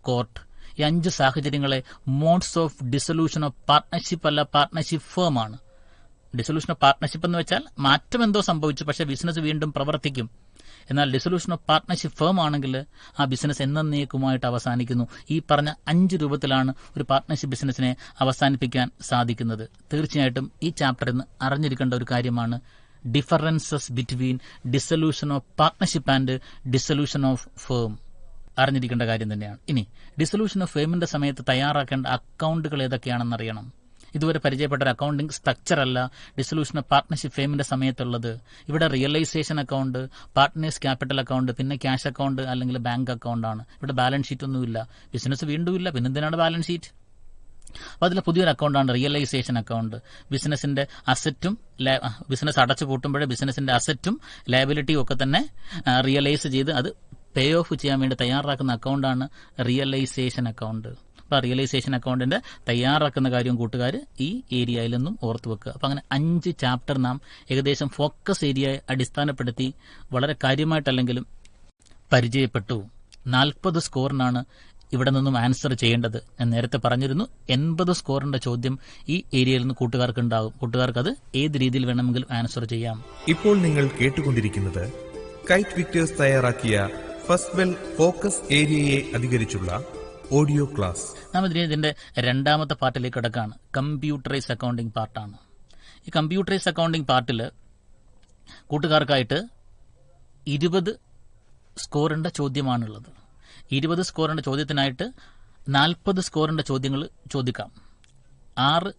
court. ഈ 5 സാഹചര്യങ്ങളെ modes of dissolution of partnership അല്ല പാർട്ട്ണർഷിപ്പ് ഫേം ആണ്. ഡിസൊല്യൂഷൻ ഓഫ് പാർട്ട്ണർഷിപ്പ് എന്ന് വെച്ചാൽ മാറ്റം എന്തോ സംഭവിച്ചു, പക്ഷേ ബിസിനസ് വീണ്ടും പ്രവർത്തിക്കും. എന്നാൽ ഡിസൊല്യൂഷൻ ഓഫ് പാർട്ട്ണർഷിപ്പ് ഫേം ആണെങ്കിൽ ആ ബിസിനസ് എന്നേക്കുമായിട്ട് അവസാനിക്കുന്നു. ഈ പറഞ്ഞ 5 രൂപത്തിലാണ് ഒരു പാർട്ട്ണർഷിപ്പ് ബിസിനസിനെ അവസാനിപ്പിക്കാൻ സാധിക്കുന്നത്. തീർച്ചയായിട്ടും ഈ ചാപ്റ്ററിൽ നിന്ന് അറിഞ്ഞിരിക്കേണ്ട ഒരു കാര്യമാണ് differences between dissolution of partnership and dissolution of firm. അറിഞ്ഞിരിക്കേണ്ട കാര്യം തന്നെയാണ്. ഇനി ഡിസൊല്യൂഷൻ ഓഫ് ഫേമിന്റെ സമയത്ത് തയ്യാറാക്കേണ്ട അക്കൗണ്ടുകൾ ഏതൊക്കെയാണെന്ന് അറിയണം. ഇതുവരെ പരിചയപ്പെട്ട ഒരു അക്കൗണ്ടിംഗ് സ്ട്രക്ചർ അല്ല ഡിസൊല്യൂഷൻ ഓഫ് പാർട്ട്ണർഷിപ്പ് ഫേമിന്റെ സമയത്തുള്ളത്. ഇവിടെ realisation account, partners capital account, പിന്നെ ക്യാഷ് അക്കൗണ്ട് അല്ലെങ്കിൽ ബാങ്ക് അക്കൗണ്ട് ആണ്. ഇവിടെ ബാലൻസ് ഷീറ്റ് ഒന്നുമില്ല, ബിസിനസ് വീണ്ടും ഇല്ല, പിന്നെന്തിനാണ് ബാലൻസ് ഷീറ്റ്? അപ്പോൾ അതിലെ പുതിയൊരു അക്കൗണ്ടാണ് റിയലൈസേഷൻ അക്കൗണ്ട്. ബിസിനസിന്റെ അസറ്റും ബിസിനസ് അടച്ചു പൂട്ടുമ്പോഴേ ബിസിനസിന്റെ അസറ്റും ലയബിലിറ്റിയും ഒക്കെ തന്നെ റിയലൈസ് ചെയ്ത് അത് പേ ഓഫ് ചെയ്യാൻ വേണ്ടി തയ്യാറാക്കുന്ന അക്കൗണ്ടാണ് റിയലൈസേഷൻ അക്കൗണ്ട്. അപ്പോൾ റിയലൈസേഷൻ അക്കൗണ്ടിന്റെ തയ്യാറാക്കുന്ന കാര്യം കൂട്ടുകാർ ഈ ഏരിയയിൽ നിന്നും ഓർത്തു വെക്കുക. അപ്പോൾ അങ്ങനെ 5 ചാപ്റ്റർ നാം ഏകദേശം ഫോക്കസ് ഏരിയയെ അടിസ്ഥാനപ്പെടുത്തി വളരെ കാര്യമായിട്ടല്ലെങ്കിലും പരിചയപ്പെട്ടു. 40 സ്കോറിനാണ് ഇവിടെ നിന്നും ആൻസർ ചെയ്യേണ്ടത്. ഞാൻ നേരത്തെ പറഞ്ഞിരുന്നു 80 സ്കോറിന്റെ ചോദ്യം ഈ ഏരിയയിൽ നിന്ന് കൂട്ടുകാർക്ക് ഉണ്ടാകും. കൂട്ടുകാർക്ക് അത് ഏത് രീതിയിൽ വേണമെങ്കിലും ആൻസർ ചെയ്യാം. ഇപ്പോൾ നിങ്ങൾ കേട്ടുകൊണ്ടിരിക്കുന്നത് കൈറ്റ് വിക്ടേഴ്സ് തയ്യാറാക്കിയ ഫസ്റ്റ് ബെൽ ഫോക്കസ് ഏരിയയെ അധികരിച്ചുള്ള ഓഡിയോ ക്ലാസ്. നാം ഇതിന്റെ 2ാമത്തെ പാർട്ടിലേക്ക് കിടക്കാണ്. കമ്പ്യൂട്ടറൈസ് അക്കൗണ്ടിംഗ് പാർട്ടാണ്. ഈ കമ്പ്യൂട്ടറൈസ് അക്കൗണ്ടിംഗ് പാർട്ടിൽ കൂട്ടുകാർക്കായിട്ട് 20 സ്കോറിന്റെ ചോദ്യമാണുള്ളത്. 20 സ്കോറിന്റെ ചോദ്യത്തിനായിട്ട് 40 സ്കോറിന്റെ ചോദ്യങ്ങൾ ചോദിക്കാം. 6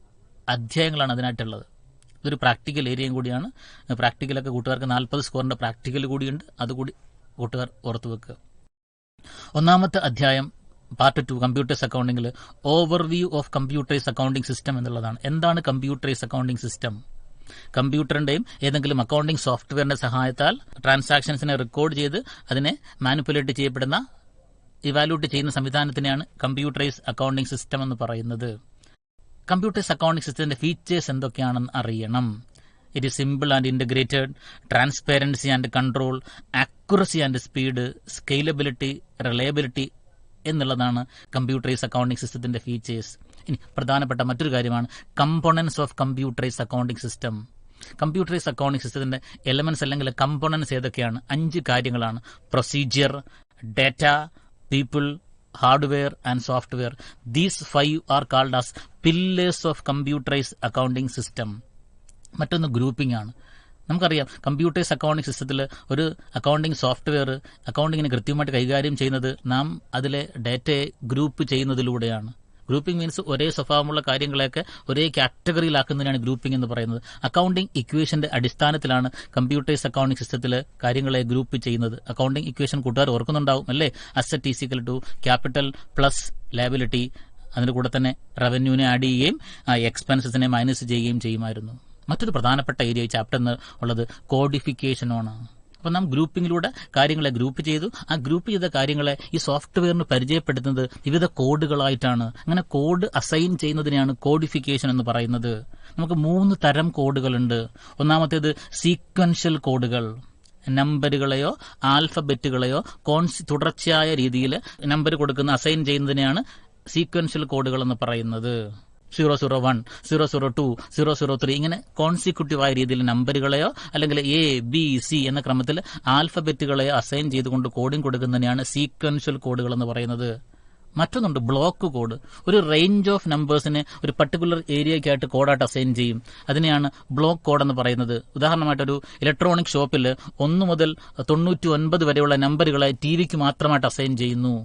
അധ്യായങ്ങളാണ് അതിനായിട്ടുള്ളത്. ഇതൊരു പ്രാക്ടിക്കൽ ഏരിയയും കൂടിയാണ്. പ്രാക്ടിക്കലൊക്കെ കൂട്ടുകാർക്ക് 40 സ്കോറിന്റെ പ്രാക്ടിക്കൽ കൂടിയുണ്ട്. അതുകൂടി കൂട്ടുകാർ ഓർത്തു വെക്കുക. 1ാമത്തെ അധ്യായം പാർട്ട് 2 കമ്പ്യൂട്ടേഴ്സ് അക്കൗണ്ടിംഗിൽ overview of computers accounting system എന്നുള്ളതാണ്. എന്താണ് കമ്പ്യൂട്ടറൈസ് അക്കൗണ്ടിംഗ് സിസ്റ്റം? കമ്പ്യൂട്ടറിന്റെയും ഏതെങ്കിലും അക്കൗണ്ടിംഗ് സോഫ്റ്റ്വെയറിന്റെ സഹായത്താൽ ട്രാൻസാക്ഷൻസിനെ റെക്കോർഡ് ചെയ്ത് അതിനെ മാനിപ്പുലേറ്റ് ചെയ്യപ്പെടുന്ന ഇവാലുവേറ്റ് ചെയ്യുന്ന സംവിധാനത്തിനെയാണ് കമ്പ്യൂട്ടറൈസ് അക്കൗണ്ടിംഗ് സിസ്റ്റം എന്ന് പറയുന്നത്. കമ്പ്യൂട്ടേഴ്സ് അക്കൗണ്ടിംഗ് സിസ്റ്റത്തിന്റെ ഫീച്ചേഴ്സ് എന്തൊക്കെയാണെന്ന് അറിയണം. It is simple and integrated, transparency and control, accuracy and speed, scalability, reliability എന്നുള്ളതാണ് കമ്പ്യൂട്ടറൈസ് അക്കൗണ്ടിംഗ് സിസ്റ്റത്തിന്റെ ഫീച്ചേഴ്സ്. ഇനി പ്രധാനപ്പെട്ട മറ്റൊരു കാര്യമാണ് components of computerise accounting system. Computerise accounting സിസ്റ്റത്തിന്റെ എലമെന്റ്സ് അല്ലെങ്കിൽ കമ്പോണൻസ് ഏതൊക്കെയാണ്? 5 കാര്യങ്ങളാണ്. Procedure, data, people, hardware and software. These 5 are called as pillars of computerise accounting system. മറ്റൊന്ന് ഗ്രൂപ്പിംഗ് ആണ്. നമുക്കറിയാം കമ്പ്യൂട്ടേഴ്സ് അക്കൗണ്ടിംഗ് സിസ്റ്റത്തിൽ ഒരു അക്കൗണ്ടിംഗ് സോഫ്റ്റ്വെയർ അക്കൗണ്ടിങ്ങിനെ കൃത്യമായിട്ട് കൈകാര്യം ചെയ്യുന്നത് നാം അതിലെ ഡേറ്റയെ ഗ്രൂപ്പ് ചെയ്യുന്നതിലൂടെയാണ്. ഗ്രൂപ്പിംഗ് മീൻസ് ഒരേ സ്വഭാവമുള്ള കാര്യങ്ങളെയൊക്കെ ഒരേ കാറ്റഗറിയിലാക്കുന്നതിനാണ് ഗ്രൂപ്പിംഗ് എന്ന് പറയുന്നത്. അക്കൗണ്ടിംഗ് ഇക്വേഷന്റെ അടിസ്ഥാനത്തിലാണ് കമ്പ്യൂട്ടേഴ്സ് അക്കൗണ്ടിംഗ് സിസ്റ്റത്തിൽ കാര്യങ്ങളെ ഗ്രൂപ്പ് ചെയ്യുന്നത്. അക്കൗണ്ടിംഗ് ഇക്വേഷൻ കൂട്ടുകാർ ഓർക്കുന്നുണ്ടാവും അല്ലേ? Asset is equal to capital plus liability. അതിന്റെ കൂടെ തന്നെ റവന്യൂവിനെ ആഡ് ചെയ്യുകയും എക്സ്പെൻസസിനെ മൈനസ് ചെയ്യുകയും ചെയ്യുമായിരുന്നു. മറ്റൊരു പ്രധാനപ്പെട്ട ഏരിയ ചാപ്റ്റർ എന്ന് ഉള്ളത് കോഡിഫിക്കേഷനാണ്. അപ്പോൾ നാം ഗ്രൂപ്പിങ്ങിലൂടെ കാര്യങ്ങളെ ഗ്രൂപ്പ് ചെയ്തു. ആ ഗ്രൂപ്പ് ചെയ്ത കാര്യങ്ങളെ ഈ സോഫ്റ്റ്വെയറിന് പരിചയപ്പെടുത്തുന്നത് വിവിധ കോഡുകളായിട്ടാണ്. അങ്ങനെ കോഡ് അസൈൻ ചെയ്യുന്നതിനെയാണ് കോഡിഫിക്കേഷൻ എന്ന് പറയുന്നത്. നമുക്ക് 3 തരം കോഡുകളുണ്ട്. ഒന്നാമത്തേത് സീക്വൻഷ്യൽ കോഡുകൾ. നമ്പറുകളെയോ ആൽഫബറ്റുകളെയോ തുടർച്ചയായ രീതിയിൽ നമ്പർ കൊടുക്കുന്ന അസൈൻ ചെയ്യുന്നതിനെയാണ് സീക്വൻഷ്യൽ കോഡുകൾ എന്ന് പറയുന്നത്. 001, 002, 003 ഇങ്ങനെ കോൺസിക്യൂട്ടീവായ രീതിയിൽ നമ്പറുകളെയോ അല്ലെങ്കിൽ ABC എന്ന ക്രമത്തിൽ ആൽഫബറ്റുകളെയോ അസൈൻ ചെയ്തുകൊണ്ട് കോഡിംഗ് കൊടുക്കുന്നതിനെയാണ് സീക്വൻഷ്യൽ കോഡുകൾ എന്ന് പറയുന്നത്. മറ്റൊന്നുണ്ട് ബ്ലോക്ക് കോഡ്. ഒരു റേഞ്ച് ഓഫ് നമ്പേഴ്സിനെ ഒരു പർട്ടിക്കുലർ ഏരിയയ്ക്കായിട്ട് കോഡായിട്ട് അസൈൻ ചെയ്യും. അതിനെയാണ് ബ്ലോക്ക് കോഡ് എന്ന് പറയുന്നത്. ഉദാഹരണമായിട്ടൊരു ഇലക്ട്രോണിക് ഷോപ്പിൽ 1 മുതൽ 99 വരെയുള്ള നമ്പറുകളെ ടിവിക്ക് മാത്രമായിട്ട് അസൈൻ ചെയ്യുന്നു.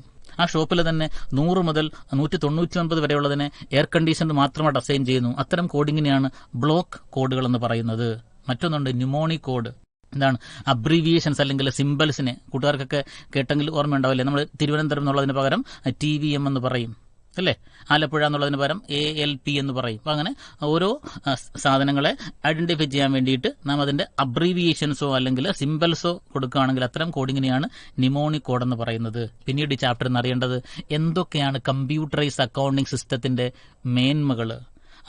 ആ ഷോപ്പിൽ തന്നെ 100 മുതൽ 199 വരെയുള്ളതിനെ എയർ കണ്ടീഷണർ മാത്രമായിട്ട് അസൈൻ ചെയ്യുന്നു. അത്തരം കോഡിങ്ങിനെയാണ് ബ്ലോക്ക് കോഡുകൾ എന്ന് പറയുന്നത്. മറ്റൊന്നുണ്ട് ന്യൂമോണിക് കോഡ്. എന്താണ്? അബ്രീവിയേഷൻസ് അല്ലെങ്കിൽ സിംബൽസിനെ കൂട്ടുകാർക്കൊക്കെ കേട്ടെങ്കിൽ ഓർമ്മയുണ്ടാവില്ലേ? നമ്മൾ തിരുവനന്തപുരം എന്നുള്ളതിന് പകരം TVM എന്ന് പറയും അല്ലേ? ആലപ്പുഴ എന്നുള്ളതിന് പകരം ALP എന്ന് പറയും. അപ്പം അങ്ങനെ ഓരോ സാധനങ്ങളെ ഐഡന്റിഫൈ ചെയ്യാൻ വേണ്ടിയിട്ട് നാം അതിന്റെ അബ്രീവിയേഷൻസോ അല്ലെങ്കിൽ സിംബൽസോ കൊടുക്കുകയാണെങ്കിൽ അത്തരം കോഡിങ്ങിനെയാണ് നിമോണിക് കോഡ് എന്ന് പറയുന്നത്. പിന്നീട് ഈ ചാപ്റ്ററിൽ നിന്ന് അറിയേണ്ടത് എന്തൊക്കെയാണ് കമ്പ്യൂട്ടറൈസ് അക്കൗണ്ടിംഗ് സിസ്റ്റത്തിന്റെ മേന്മകൾ,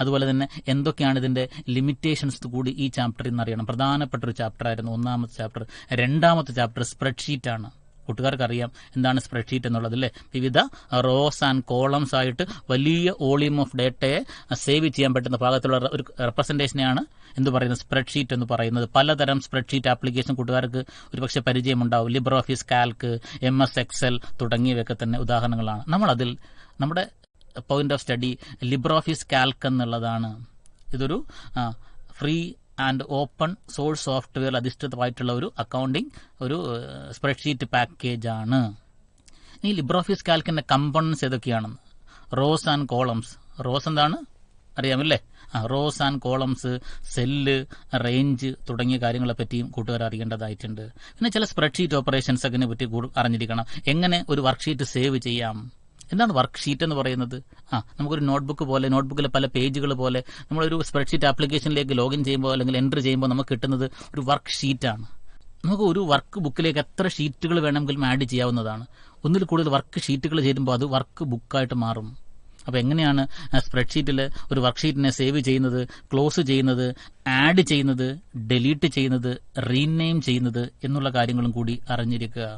അതുപോലെ തന്നെ എന്തൊക്കെയാണ് ഇതിന്റെ ലിമിറ്റേഷൻസ് കൂടി ഈ ചാപ്റ്ററിൽ നിന്ന് അറിയണം. പ്രധാനപ്പെട്ട ഒരു ചാപ്റ്റർ ആയിരുന്നു 1ാമത്തെ ചാപ്റ്റർ. 2ാമത്തെ ചാപ്റ്റർ സ്പ്രെഡ്ഷീറ്റ് ആണ്. കൂട്ടുകാർക്ക് അറിയാം എന്താണ് സ്പ്രെഡ്ഷീറ്റ് എന്നുള്ളത് അല്ലേ? വിവിധ റോസ് ആൻഡ് കോളംസ് ആയിട്ട് വലിയ വോളിയം ഓഫ് ഡേറ്റയെ സേവ് ചെയ്യാൻ പറ്റുന്ന ഭാഗത്തുള്ള ഒരു റെപ്രസെന്റേഷനെയാണ് എന്ത് പറയുന്നത്? സ്പ്രെഡ്ഷീറ്റ് എന്ന് പറയുന്നത്. പലതരം സ്പ്രെഡ്ഷീറ്റ് ആപ്ലിക്കേഷൻ കൂട്ടുകാർക്ക് ഒരുപക്ഷെ പരിചയമുണ്ടാവും. LibreOffice Calc, MS Excel തുടങ്ങിയവയൊക്കെ തന്നെ ഉദാഹരണങ്ങളാണ്. നമ്മളതിൽ നമ്മുടെ point of study LibreOffice Calc എന്നുള്ളതാണ്. ഇതൊരു free and open source software അധിഷ്ഠിതമായിട്ടുള്ള ഒരു അക്കൗണ്ടിംഗ് ഒരു സ്പ്രെഡ്ഷീറ്റ് പാക്കേജ് ആണ്. ഈ ലിബ്രെ ഓഫീസ് കാൽക്കിന്റെ കമ്പോണൻസ് ഏതൊക്കെയാണെന്ന്? Rows and columns. റോസ് എന്താണ് അറിയാമല്ലേ? Rows and columns, cell, range തുടങ്ങിയ കാര്യങ്ങളെ പറ്റിയും കൂട്ടുകാർ അറിയേണ്ടതായിട്ടുണ്ട്. പിന്നെ ചില സ്പ്രെഡ്ഷീറ്റ് ഓപ്പറേഷൻസ് ഒക്കെ പറ്റി അറിഞ്ഞിരിക്കണം. എങ്ങനെ ഒരു വർക്ക്ഷീറ്റ് സേവ് ചെയ്യാം? എന്താണ് വർക്ക് ഷീറ്റ് എന്ന് പറയുന്നത്? നമുക്കൊരു നോട്ട്ബുക്ക് പോലെ, നോട്ട്ബുക്കിലെ പല പേജുകൾ പോലെ നമ്മളൊരു സ്പ്രെഡ്ഷീറ്റ് ആപ്ലിക്കേഷനിലേക്ക് ലോഗിൻ ചെയ്യുമ്പോൾ അല്ലെങ്കിൽ എൻ്റർ ചെയ്യുമ്പോൾ നമുക്ക് കിട്ടുന്നത് ഒരു വർക്ക് ഷീറ്റാണ്. നമുക്ക് ഒരു വർക്ക് ബുക്കിലേക്ക് എത്ര ഷീറ്റുകൾ വേണമെങ്കിലും ആഡ് ചെയ്യാവുന്നതാണ്. ഒന്നിൽ കൂടുതൽ വർക്ക് ഷീറ്റുകൾ ചേരുമ്പോൾ അത് വർക്ക് ബുക്കായിട്ട് മാറും. അപ്പോൾ എങ്ങനെയാണ് സ്പ്രെഡ്ഷീറ്റിൽ ഒരു വർക്ക്ഷീറ്റിനെ സേവ് ചെയ്യുന്നത്, ക്ലോസ് ചെയ്യുന്നത്, ആഡ് ചെയ്യുന്നത്, ഡിലീറ്റ് ചെയ്യുന്നത്, റീനെയിം ചെയ്യുന്നത് എന്നുള്ള കാര്യങ്ങളും കൂടി അറിഞ്ഞിരിക്കുക.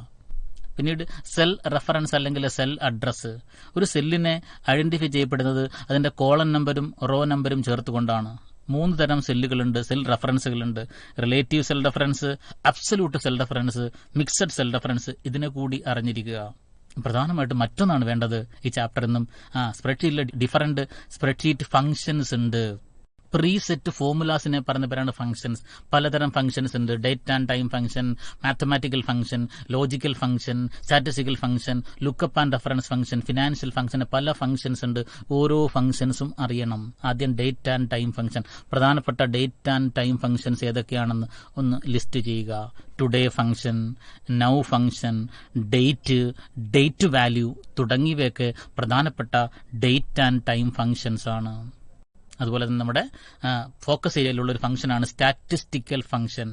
പിന്നീട് സെൽ റെഫറൻസ് അല്ലെങ്കിൽ സെൽ അഡ്രസ്സ്. ഒരു സെല്ലിനെ ഐഡന്റിഫൈ ചെയ്യപ്പെടുന്നത് അതിന്റെ കോളൻ നമ്പരും റോ നമ്പരും ചേർത്തുകൊണ്ടാണ്. 3 തരം സെല്ലുകളുണ്ട്, സെൽ റെഫറൻസുകളുണ്ട്. Relative cell reference, absolute cell reference, mixed cell reference. ഇതിനെ കൂടി അറിഞ്ഞിരിക്കുക. പ്രധാനമായിട്ടും മറ്റൊന്നാണ് വേണ്ടത് ഈ ചാപ്റ്ററിൽ നിന്നും. സ്പ്രെഡ്ഷീറ്റിലെ ഡിഫറന്റ് സ്പ്രെഡ്ഷീറ്റ് ഫംഗ്ഷൻസ് ഉണ്ട്. പ്രീസെറ്റ് ഫോർമുലാസിനെ പറഞ്ഞ പേരാണ് ഫംഗ്ഷൻസ്. പലതരം ഫംഗ്ഷൻസ് ഉണ്ട്. Date and time function, mathematical function, logical function, statistical function, lookup and reference function, financial function. പല ഫംഗ്ഷൻസ് ഉണ്ട്. ഓരോ ഫംഗ്ഷൻസും അറിയണം. ആദ്യം ഡേറ്റ് ആൻഡ് ടൈം ഫംഗ്ഷൻ. പ്രധാനപ്പെട്ട ഡേറ്റ് ആൻഡ് ടൈം ഫംഗ്ഷൻസ് ഏതൊക്കെയാണെന്ന് ഒന്ന് ലിസ്റ്റ് ചെയ്യുക. Today function, now function, date value തുടങ്ങിയവയൊക്കെ പ്രധാനപ്പെട്ട ഡേറ്റ് ആൻഡ് ടൈം ഫംഗ്ഷൻസ് ആണ്. അതുപോലെ തന്നെ നമ്മുടെ ഫോക്കസ് ഏരിയയിലുള്ള ഒരു ഫംഗ്ഷനാണ് സ്റ്റാറ്റിസ്റ്റിക്കൽ ഫംഗ്ഷൻ.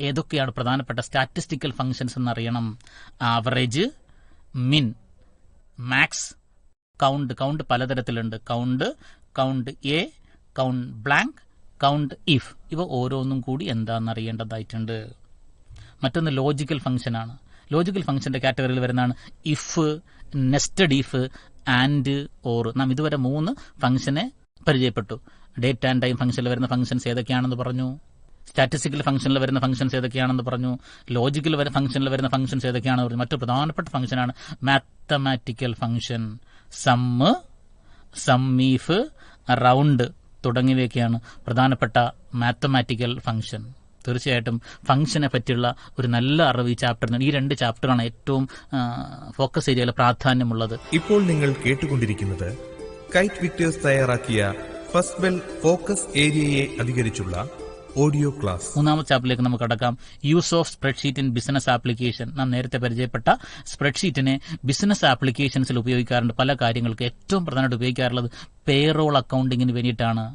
ഏതൊക്കെയാണ് പ്രധാനപ്പെട്ട സ്റ്റാറ്റിസ്റ്റിക്കൽ ഫംഗ്ഷൻസ് എന്നറിയണം. ആവറേജ്, മിൻ, മാക്സ്, കൗണ്ട് പലതരത്തിലുണ്ട്. Count A, count blank, count if. ഇവ ഓരോന്നും കൂടി എന്താണെന്ന് അറിയേണ്ടതായിട്ടുണ്ട്. മറ്റൊന്ന് ലോജിക്കൽ ഫംഗ്ഷനാണ്. ലോജിക്കൽ ഫംഗ്ഷന്റെ കാറ്റഗറിയിൽ വരുന്നതാണ് if, nested if, and, or. നാം ഇതുവരെ 3 ഫംഗ്ഷനെ പരിചയപ്പെട്ടു. ഡേറ്റ് ആൻഡ് ടൈം ഫംഗ്ഷനിൽ വരുന്ന ഫംഗ്ഷൻസ് ഏതൊക്കെയാണെന്ന് പറഞ്ഞു. സ്റ്റാറ്റിസ്റ്റിക്കൽ ഫംഗ്ഷനിൽ വരുന്ന ഫംഗ്ഷൻസ് ഏതൊക്കെയാണെന്ന് പറഞ്ഞു. ലോജിക്കൽ ഫംഗ്ഷനിൽ വരുന്ന ഫംഗ്ഷൻസ് ഏതൊക്കെയാണെന്ന് പറഞ്ഞു. മറ്റൊരു പ്രധാനപ്പെട്ട ഫംഗ്ഷനാണ് മാത്തമാറ്റിക്കൽ ഫംഗ്ഷൻ. സമ്മീഫ്, റൗണ്ട് തുടങ്ങിയവയൊക്കെയാണ് പ്രധാനപ്പെട്ട മാത്തമാറ്റിക്കൽ ഫംഗ്ഷൻ. തീർച്ചയായിട്ടും ഫംഗ്ഷനെ പറ്റിയുള്ള ഒരു നല്ല അറിവ് ഈ ചാപ്റ്ററിന്, ഈ 2 ചാപ്റ്ററാണ് ഏറ്റവും ഫോക്കസ് ഏരിയയിൽ പ്രാധാന്യമുള്ളത്. ഇപ്പോൾ നിങ്ങൾ കേട്ടുകൊണ്ടിരിക്കുന്നത് കൈറ്റ് വിക്ടേഴ്സ് തയ്യാറാക്കിയ ഫസ്റ്റ് ബെൽ ഫോക്കസ് ഏരിയയെ അധികരിച്ചുള്ള ഓഡിയോ ക്ലാസ്. 3ാമത്തെ ചാപ്റ്ററിലേക്ക് നമുക്ക് കടക്കാം. Use of spreadsheet in business application. നാം നേരത്തെ പരിചയപ്പെട്ട സ്പ്രെഡ്ഷീറ്റിനെ ബിസിനസ് ആപ്ലിക്കേഷൻസിൽ ഉപയോഗിക്കാറുണ്ട്. പല കാര്യങ്ങൾക്ക് ഏറ്റവും പ്രധാനമായിട്ട് ഉപയോഗിക്കാറുള്ളത് പേറോൾ അക്കൗണ്ടിങ്ങിന് വേണ്ടിയിട്ടാണ്.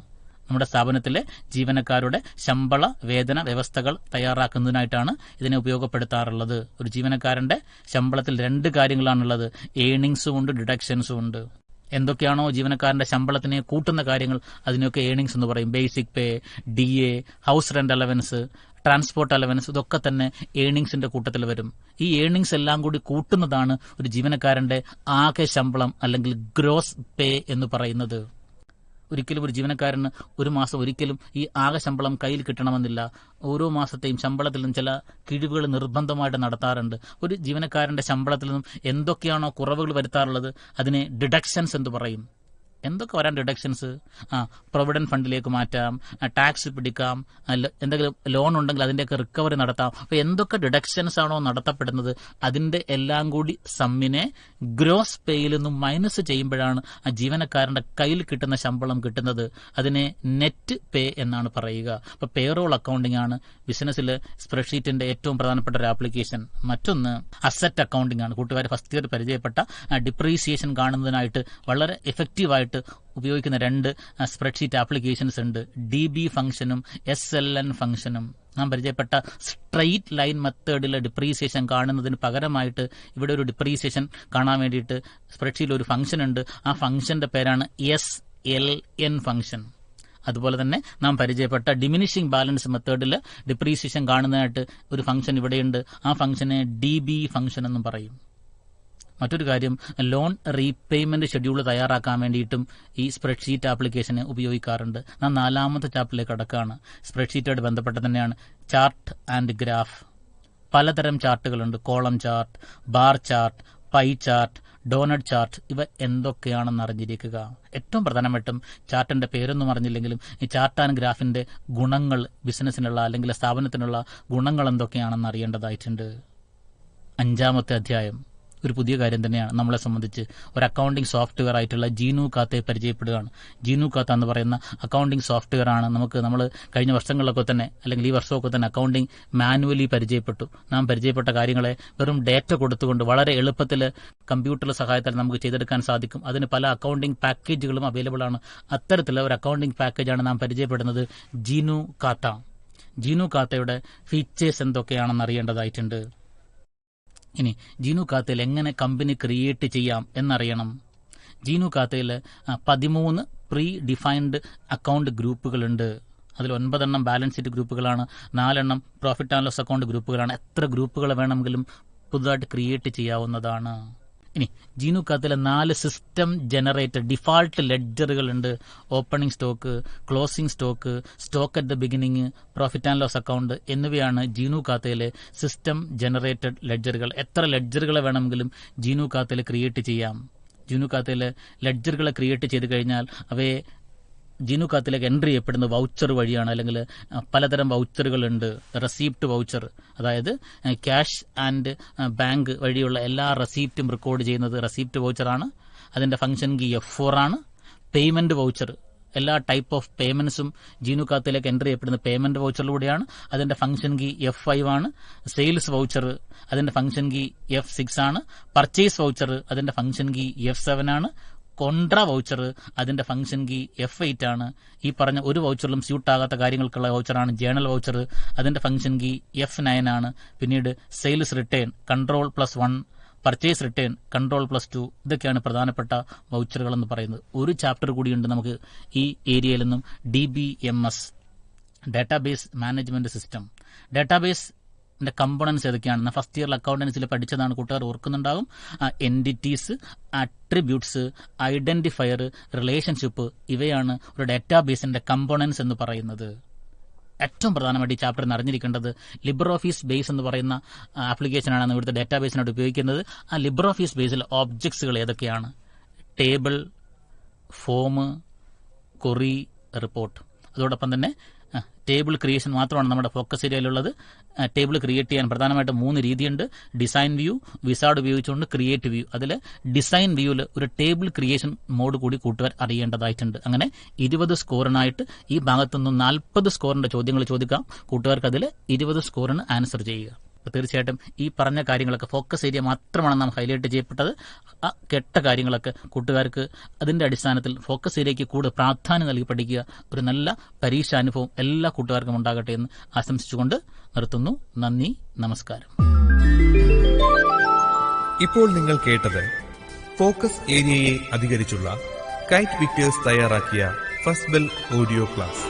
നമ്മുടെ സ്ഥാപനത്തിലെ ജീവനക്കാരുടെ ശമ്പള വേതന വ്യവസ്ഥകൾ തയ്യാറാക്കുന്നതിനായിട്ടാണ് ഇതിനെ ഉപയോഗപ്പെടുത്താറുള്ളത്. ഒരു ജീവനക്കാരന്റെ ശമ്പളത്തിൽ 2 കാര്യങ്ങളാണുള്ളത്. ഏണിങ്സും ഉണ്ട്, ഡിഡക്ഷൻസും ഉണ്ട്. എന്തൊക്കെയാണോ ജീവനക്കാരന്റെ ശമ്പളത്തിനെ കൂട്ടുന്ന കാര്യങ്ങൾ അതിനൊക്കെ ഏണിങ്സ് എന്ന് പറയും. Basic pay, DA, house rent allowance, transport allowance, ഇതൊക്കെ തന്നെ ഏണിങ്സിന്റെ കൂട്ടത്തിൽ വരും. ഈ ഏണിങ്സ് എല്ലാം കൂടി കൂട്ടുന്നതാണ് ഒരു ജീവനക്കാരന്റെ ആകെ ശമ്പളം അല്ലെങ്കിൽ ഗ്രോസ് പേ എന്ന് പറയുന്നത്. ഒരിക്കലും ഒരു ജീവനക്കാരന് ഒരു മാസം ഒരിക്കലും ഈ ആകെ ശമ്പളം കയ്യിൽ കിട്ടണമെന്നില്ല. ഓരോ മാസത്തെയും ശമ്പളത്തിൽ നിന്നും ചില കിഴിവുകൾ നിർബന്ധമായിട്ട് നടത്താറുണ്ട്. ഒരു ജീവനക്കാരന്റെ ശമ്പളത്തിൽ നിന്നും എന്തൊക്കെയാണോ കുറവുകൾ വരുത്താറുള്ളത് അതിനെ ഡിഡക്ഷൻസ് എന്ന് പറയും. എന്തൊക്കെ വരാൻ ഡിഡക്ഷൻസ്? പ്രൊവിഡന്റ് ഫണ്ടിലേക്ക് മാറ്റാം, ടാക്സ് പിടിക്കാം, എന്തെങ്കിലും ലോൺ ഉണ്ടെങ്കിൽ അതിന്റെയൊക്കെ റിക്കവറി നടത്താം. അപ്പൊ എന്തൊക്കെ ഡിഡക്ഷൻസ് ആണോ നടത്തപ്പെടുന്നത് അതിന്റെ എല്ലാം കൂടി സമ്മിനെ ഗ്രോസ് പേയിൽ നിന്നും മൈനസ് ചെയ്യുമ്പോഴാണ് ആ ജീവനക്കാരന്റെ കയ്യിൽ കിട്ടുന്ന ശമ്പളം കിട്ടുന്നത്. അതിനെ നെറ്റ് പേ എന്നാണ് പറയുക. അപ്പൊ പേറോൾ അക്കൗണ്ടിംഗ് ആണ് ബിസിനസ്സിൽ സ്പ്രെഡ്ഷീറ്റിന്റെ ഏറ്റവും പ്രധാനപ്പെട്ട ഒരു ആപ്ലിക്കേഷൻ. മറ്റൊന്ന് അസറ്റ് അക്കൗണ്ടിംഗ് ആണ്. കൂട്ടുകാർ ഫസ്റ്റ് ഇയർ പരിചയപ്പെട്ട ഡിപ്രീസിയേഷൻ കാണുന്നതിനായിട്ട് വളരെ എഫക്റ്റീവായിട്ട് ഉപയോഗിക്കുന്ന 2 സ്പ്രെഡ്ഷീറ്റ് ആപ്ലിക്കേഷൻസ് ഉണ്ട്. DB ഫംഗ്ഷനും SLN ഫംഗ്ഷനും. നാം പരിചയപ്പെട്ട സ്ട്രെയിറ്റ് ലൈൻ മെത്തേഡിലെ ഡിപ്രീസിയേഷൻ കാണുന്നതിന് പകരമായിട്ട് ഇവിടെ ഒരു ഡിപ്രീസിയേഷൻ കാണാൻ വേണ്ടിയിട്ട് സ്പ്രെഡ്ഷീറ്റിൽ ഒരു ഫംഗ്ഷൻ ഉണ്ട്. ആ ഫംഗ്ഷന്റെ പേരാണ് SLN ഫംഗ്ഷൻ. അതുപോലെ തന്നെ നാം പരിചയപ്പെട്ട ഡിമിനിഷിംഗ് ബാലൻസ് മെത്തേഡിൽ ഡിപ്രീസിയേഷൻ കാണുന്നതിനായിട്ട് ഒരു ഫംഗ്ഷൻ ഇവിടെയുണ്ട്. ആ ഫംഗ്ഷനെ DB ഫംഗ്ഷൻ എന്നും പറയും. മറ്റൊരു കാര്യം, ലോൺ റീപേയ്മെന്റ് ഷെഡ്യൂൾ തയ്യാറാക്കാൻ വേണ്ടിയിട്ടും ഈ സ്പ്രെഡ്ഷീറ്റ് ആപ്ലിക്കേഷനെ ഉപയോഗിക്കാറുണ്ട്. നാം 4ാമത്തെ ചാപ്റ്ററിലേക്ക് കടക്കുകയാണ്. സ്പ്രെഡ്ഷീറ്റുമായിട്ട് ബന്ധപ്പെട്ട് തന്നെയാണ് ചാർട്ട് ആൻഡ് ഗ്രാഫ്. പലതരം ചാർട്ടുകളുണ്ട്. Column chart, bar chart, pie chart, doughnut chart. ഇവ എന്തൊക്കെയാണെന്ന് അറിഞ്ഞിരിക്കുക. ഏറ്റവും പ്രധാനമായിട്ടും ചാർട്ടിന്റെ പേരൊന്നും അറിഞ്ഞില്ലെങ്കിലും ഈ ചാർട്ട് ആൻഡ് ഗ്രാഫിന്റെ ഗുണങ്ങൾ, ബിസിനസ്സിനുള്ള അല്ലെങ്കിൽ സ്ഥാപനത്തിനുള്ള ഗുണങ്ങൾ എന്തൊക്കെയാണെന്ന് അറിയേണ്ടതായിട്ടുണ്ട്. 5ാമത്തെ അധ്യായം ഒരു പുതിയ കാര്യം തന്നെയാണ് നമ്മളെ സംബന്ധിച്ച്. ഒരു അക്കൗണ്ടിംഗ് സോഫ്റ്റ്വെയർ ആയിട്ടുള്ള ജീനു കാത്തയെ പരിചയപ്പെടുകയാണ്. ജീനു കാത്ത എന്ന് പറയുന്ന അക്കൗണ്ടിംഗ് സോഫ്റ്റ്വെയർ ആണ്. നമ്മൾ കഴിഞ്ഞ വർഷങ്ങളിലൊക്കെ തന്നെ അല്ലെങ്കിൽ ഈ വർഷമൊക്കെ തന്നെ അക്കൗണ്ടിംഗ് മാനുവലി പരിചയപ്പെട്ടു. നാം പരിചയപ്പെട്ട കാര്യങ്ങളെ വെറും ഡേറ്റ കൊടുത്തുകൊണ്ട് വളരെ എളുപ്പത്തിൽ കമ്പ്യൂട്ടറിന്റെ സഹായത്താൽ നമുക്ക് ചെയ്തെടുക്കാൻ സാധിക്കും. അതിന് പല അക്കൗണ്ടിംഗ് പാക്കേജുകളും അവൈലബിൾ ആണ്. അത്തരത്തിലുള്ള ഒരു അക്കൗണ്ടിംഗ് പാക്കേജാണ് നാം പരിചയപ്പെടുന്നത് ജീനു കാത്ത. ജീനു കാത്തയുടെ ഫീച്ചേഴ്സ് എന്തൊക്കെയാണെന്ന് അറിയേണ്ടതായിട്ടുണ്ട്. ഇനി ജീനു കാത്തയിൽ എങ്ങനെ കമ്പനി ക്രിയേറ്റ് ചെയ്യാം എന്നറിയണം. ജീനു കാത്തയിൽ 13 പ്രീ ഡിഫൈൻഡ് അക്കൗണ്ട് ഗ്രൂപ്പുകളുണ്ട്. അതിൽ 9 ബാലൻസ് ഷീറ്റ് ഗ്രൂപ്പുകളാണ്, 4 പ്രോഫിറ്റ് ആൻഡ് ലോസ് അക്കൗണ്ട് ഗ്രൂപ്പുകളാണ്. എത്ര ഗ്രൂപ്പുകൾ വേണമെങ്കിലും പുതുതായിട്ട് ക്രിയേറ്റ് ചെയ്യാവുന്നതാണ്. ഇനി ജീനു കാത്തയിലെ 4 സിസ്റ്റം ജനറേറ്റഡ് ഡിഫാൾട്ട് ലെഡ്ജറുകൾ ഉണ്ട്. Opening stock, closing stock, stock at the beginning, profit and loss account എന്നിവയാണ് ജീനു കാത്തയിലെ സിസ്റ്റം ജനറേറ്റഡ് ലെഡ്ജറുകൾ. എത്ര ലെഡ്ജറുകളെ വേണമെങ്കിലും ജീനു കാത്തയിൽ ക്രിയേറ്റ് ചെയ്യാം. ജീനു കാത്തയിൽ ലെഡ്ജറുകളെ ക്രിയേറ്റ് ചെയ്ത് കഴിഞ്ഞാൽ അവയെ ജീനു കാത്തിലേക്ക് എൻട്രി ചെയ്യപ്പെടുന്ന വൗച്ചർ വഴിയാണ്. അല്ലെങ്കിൽ പലതരം വൗച്ചറുകളുണ്ട്. റെസീപ്റ്റ് വൗച്ചർ, അതായത് ക്യാഷ് ആൻഡ് ബാങ്ക് വഴിയുള്ള എല്ലാ റെസീപ്റ്റും റെക്കോർഡ് ചെയ്യുന്നത് റെസീപ്റ്റ് വൗച്ചറാണ്. അതിന്റെ ഫംഗ്ഷൻ കീ F4 ആണ്. പേയ്മെന്റ് വൗച്ചർ, എല്ലാ ടൈപ്പ് ഓഫ് പേയ്മെന്റ്സും ജീനു കാത്തിലേക്ക് എൻട്രി ചെയ്യപ്പെടുന്ന പേയ്മെന്റ് വൗച്ചറിലൂടെയാണ്. അതിന്റെ ഫംഗ്ഷൻ കീ F5 ആണ്. സെയിൽസ് വൗച്ചർ, അതിന്റെ ഫംഗ്ഷൻ കീ F6 ആണ്. പർച്ചേസ് വൗച്ചർ, അതിന്റെ ഫംഗ്ഷൻ കീ F7 ആണ്. കോൺട്രാ വൗച്ചർ, അതിന്റെ ഫംഗ്ഷൻ കീ F8 ആണ്. ഈ പറഞ്ഞ ഒരു വൗച്ചറിലും സ്യൂട്ട് ആകാത്ത കാര്യങ്ങൾക്കുള്ള വൗച്ചറാണ് ജേണൽ വൗച്ചർ, അതിന്റെ ഫംഗ്ഷൻ കീ F9 ആണ്. പിന്നീട് sales return Ctrl+1, purchase return Ctrl+2. ഇതൊക്കെയാണ് പ്രധാനപ്പെട്ട വൗച്ചറുകൾ എന്ന് പറയുന്നത്. ഒരു ചാപ്റ്റർ കൂടിയുണ്ട് നമുക്ക് ഈ ഏരിയയിൽ നിന്നും, DBMS, database management system. Database components ഏതൊക്കെയാണ്? ഫസ്റ്റ് ഇയറിൽ അക്കൗണ്ടൻസിൽ പഠിച്ചതാണ്, കൂട്ടുകാർ ഓർക്കുന്നുണ്ടാകും. എൻറ്റിറ്റീസ്, അട്രിബ്യൂട്ട്സ്, ഐഡന്റിഫയർ, റിലേഷൻഷിപ്പ്, ഇവയാണ് ഒരു ഡാറ്റാബേസിന്റെ കമ്പോണൻസ് എന്ന് പറയുന്നത്. ഏറ്റവും പ്രധാനമായിട്ട് ഈ ചാപ്റ്ററിൽ അറിഞ്ഞിരിക്കേണ്ടത് ലിബ്രെ ഓഫീസ് ബേസ് എന്ന് പറയുന്ന ആപ്ലിക്കേഷനാണ് ഇവിടുത്തെ ഡാറ്റാബേസിനായിട്ട് ഉപയോഗിക്കുന്നത്. ആ ലിബ്രെ ഓഫീസ് ബേസിൽ ഒബ്ജക്ട്സുകൾ ഏതൊക്കെയാണ്? Table, form, query, report. അതോടൊപ്പം തന്നെ ടേബിൾ ക്രിയേഷൻ മാത്രമാണ് നമ്മുടെ ഫോക്കസ് ഏരിയയിലുള്ളത്. ടേബിൾ ക്രിയേറ്റ് ചെയ്യാൻ പ്രധാനമായിട്ടും 3 രീതിയുണ്ട്. ഡിസൈൻ വ്യൂ, വിസാർഡ് ഉപയോഗിച്ചുകൊണ്ട് ക്രിയേറ്റ് വ്യൂ. അതിൽ ഡിസൈൻ വ്യൂവിൽ ഒരു ടേബിൾ ക്രിയേഷൻ മോഡ് കൂടി കൂട്ടുകാർ അറിയേണ്ടതായിട്ടുണ്ട്. അങ്ങനെ 20 സ്കോറിനായിട്ട് ഈ ഭാഗത്തുനിന്ന് 40 സ്കോറിന്റെ ചോദ്യങ്ങൾ ചോദിക്കാം. കൂട്ടുകാർക്ക് അതിൽ 20 സ്കോറിന് ആൻസർ ചെയ്യുക. അപ്പോൾ തീർച്ചയായിട്ടും ഈ പറഞ്ഞ കാര്യങ്ങളൊക്കെ ഫോക്കസ് ഏരിയ മാത്രമാണ് നാം ഹൈലൈറ്റ് ചെയ്യപ്പെട്ടത്. ആ കേട്ട കാര്യങ്ങളൊക്കെ കൂട്ടുകാർക്ക് അതിൻ്റെ അടിസ്ഥാനത്തിൽ ഫോക്കസ് ഏരിയയ്ക്ക് കൂടുതൽ പ്രാധാന്യം നൽകി പഠിക്കുക, ഒരു നല്ല പരീക്ഷാനുഭവം എല്ലാ കൂട്ടുകാർക്കും ഉണ്ടാകട്ടെ എന്ന് ആശംസിച്ചുകൊണ്ട് നിർത്തുന്നു. നന്ദി, നമസ്കാരം. ഇപ്പോൾ നിങ്ങൾ കേട്ടത് ഫോക്കസ് ഏരിയയെ അധികരിച്ചുള്ള കൈറ്റ് വിക്ടേഴ്സ് തയ്യാറാക്കിയ ഫസ്റ്റ് ബെൽ ഓഡിയോ ക്ലാസ്.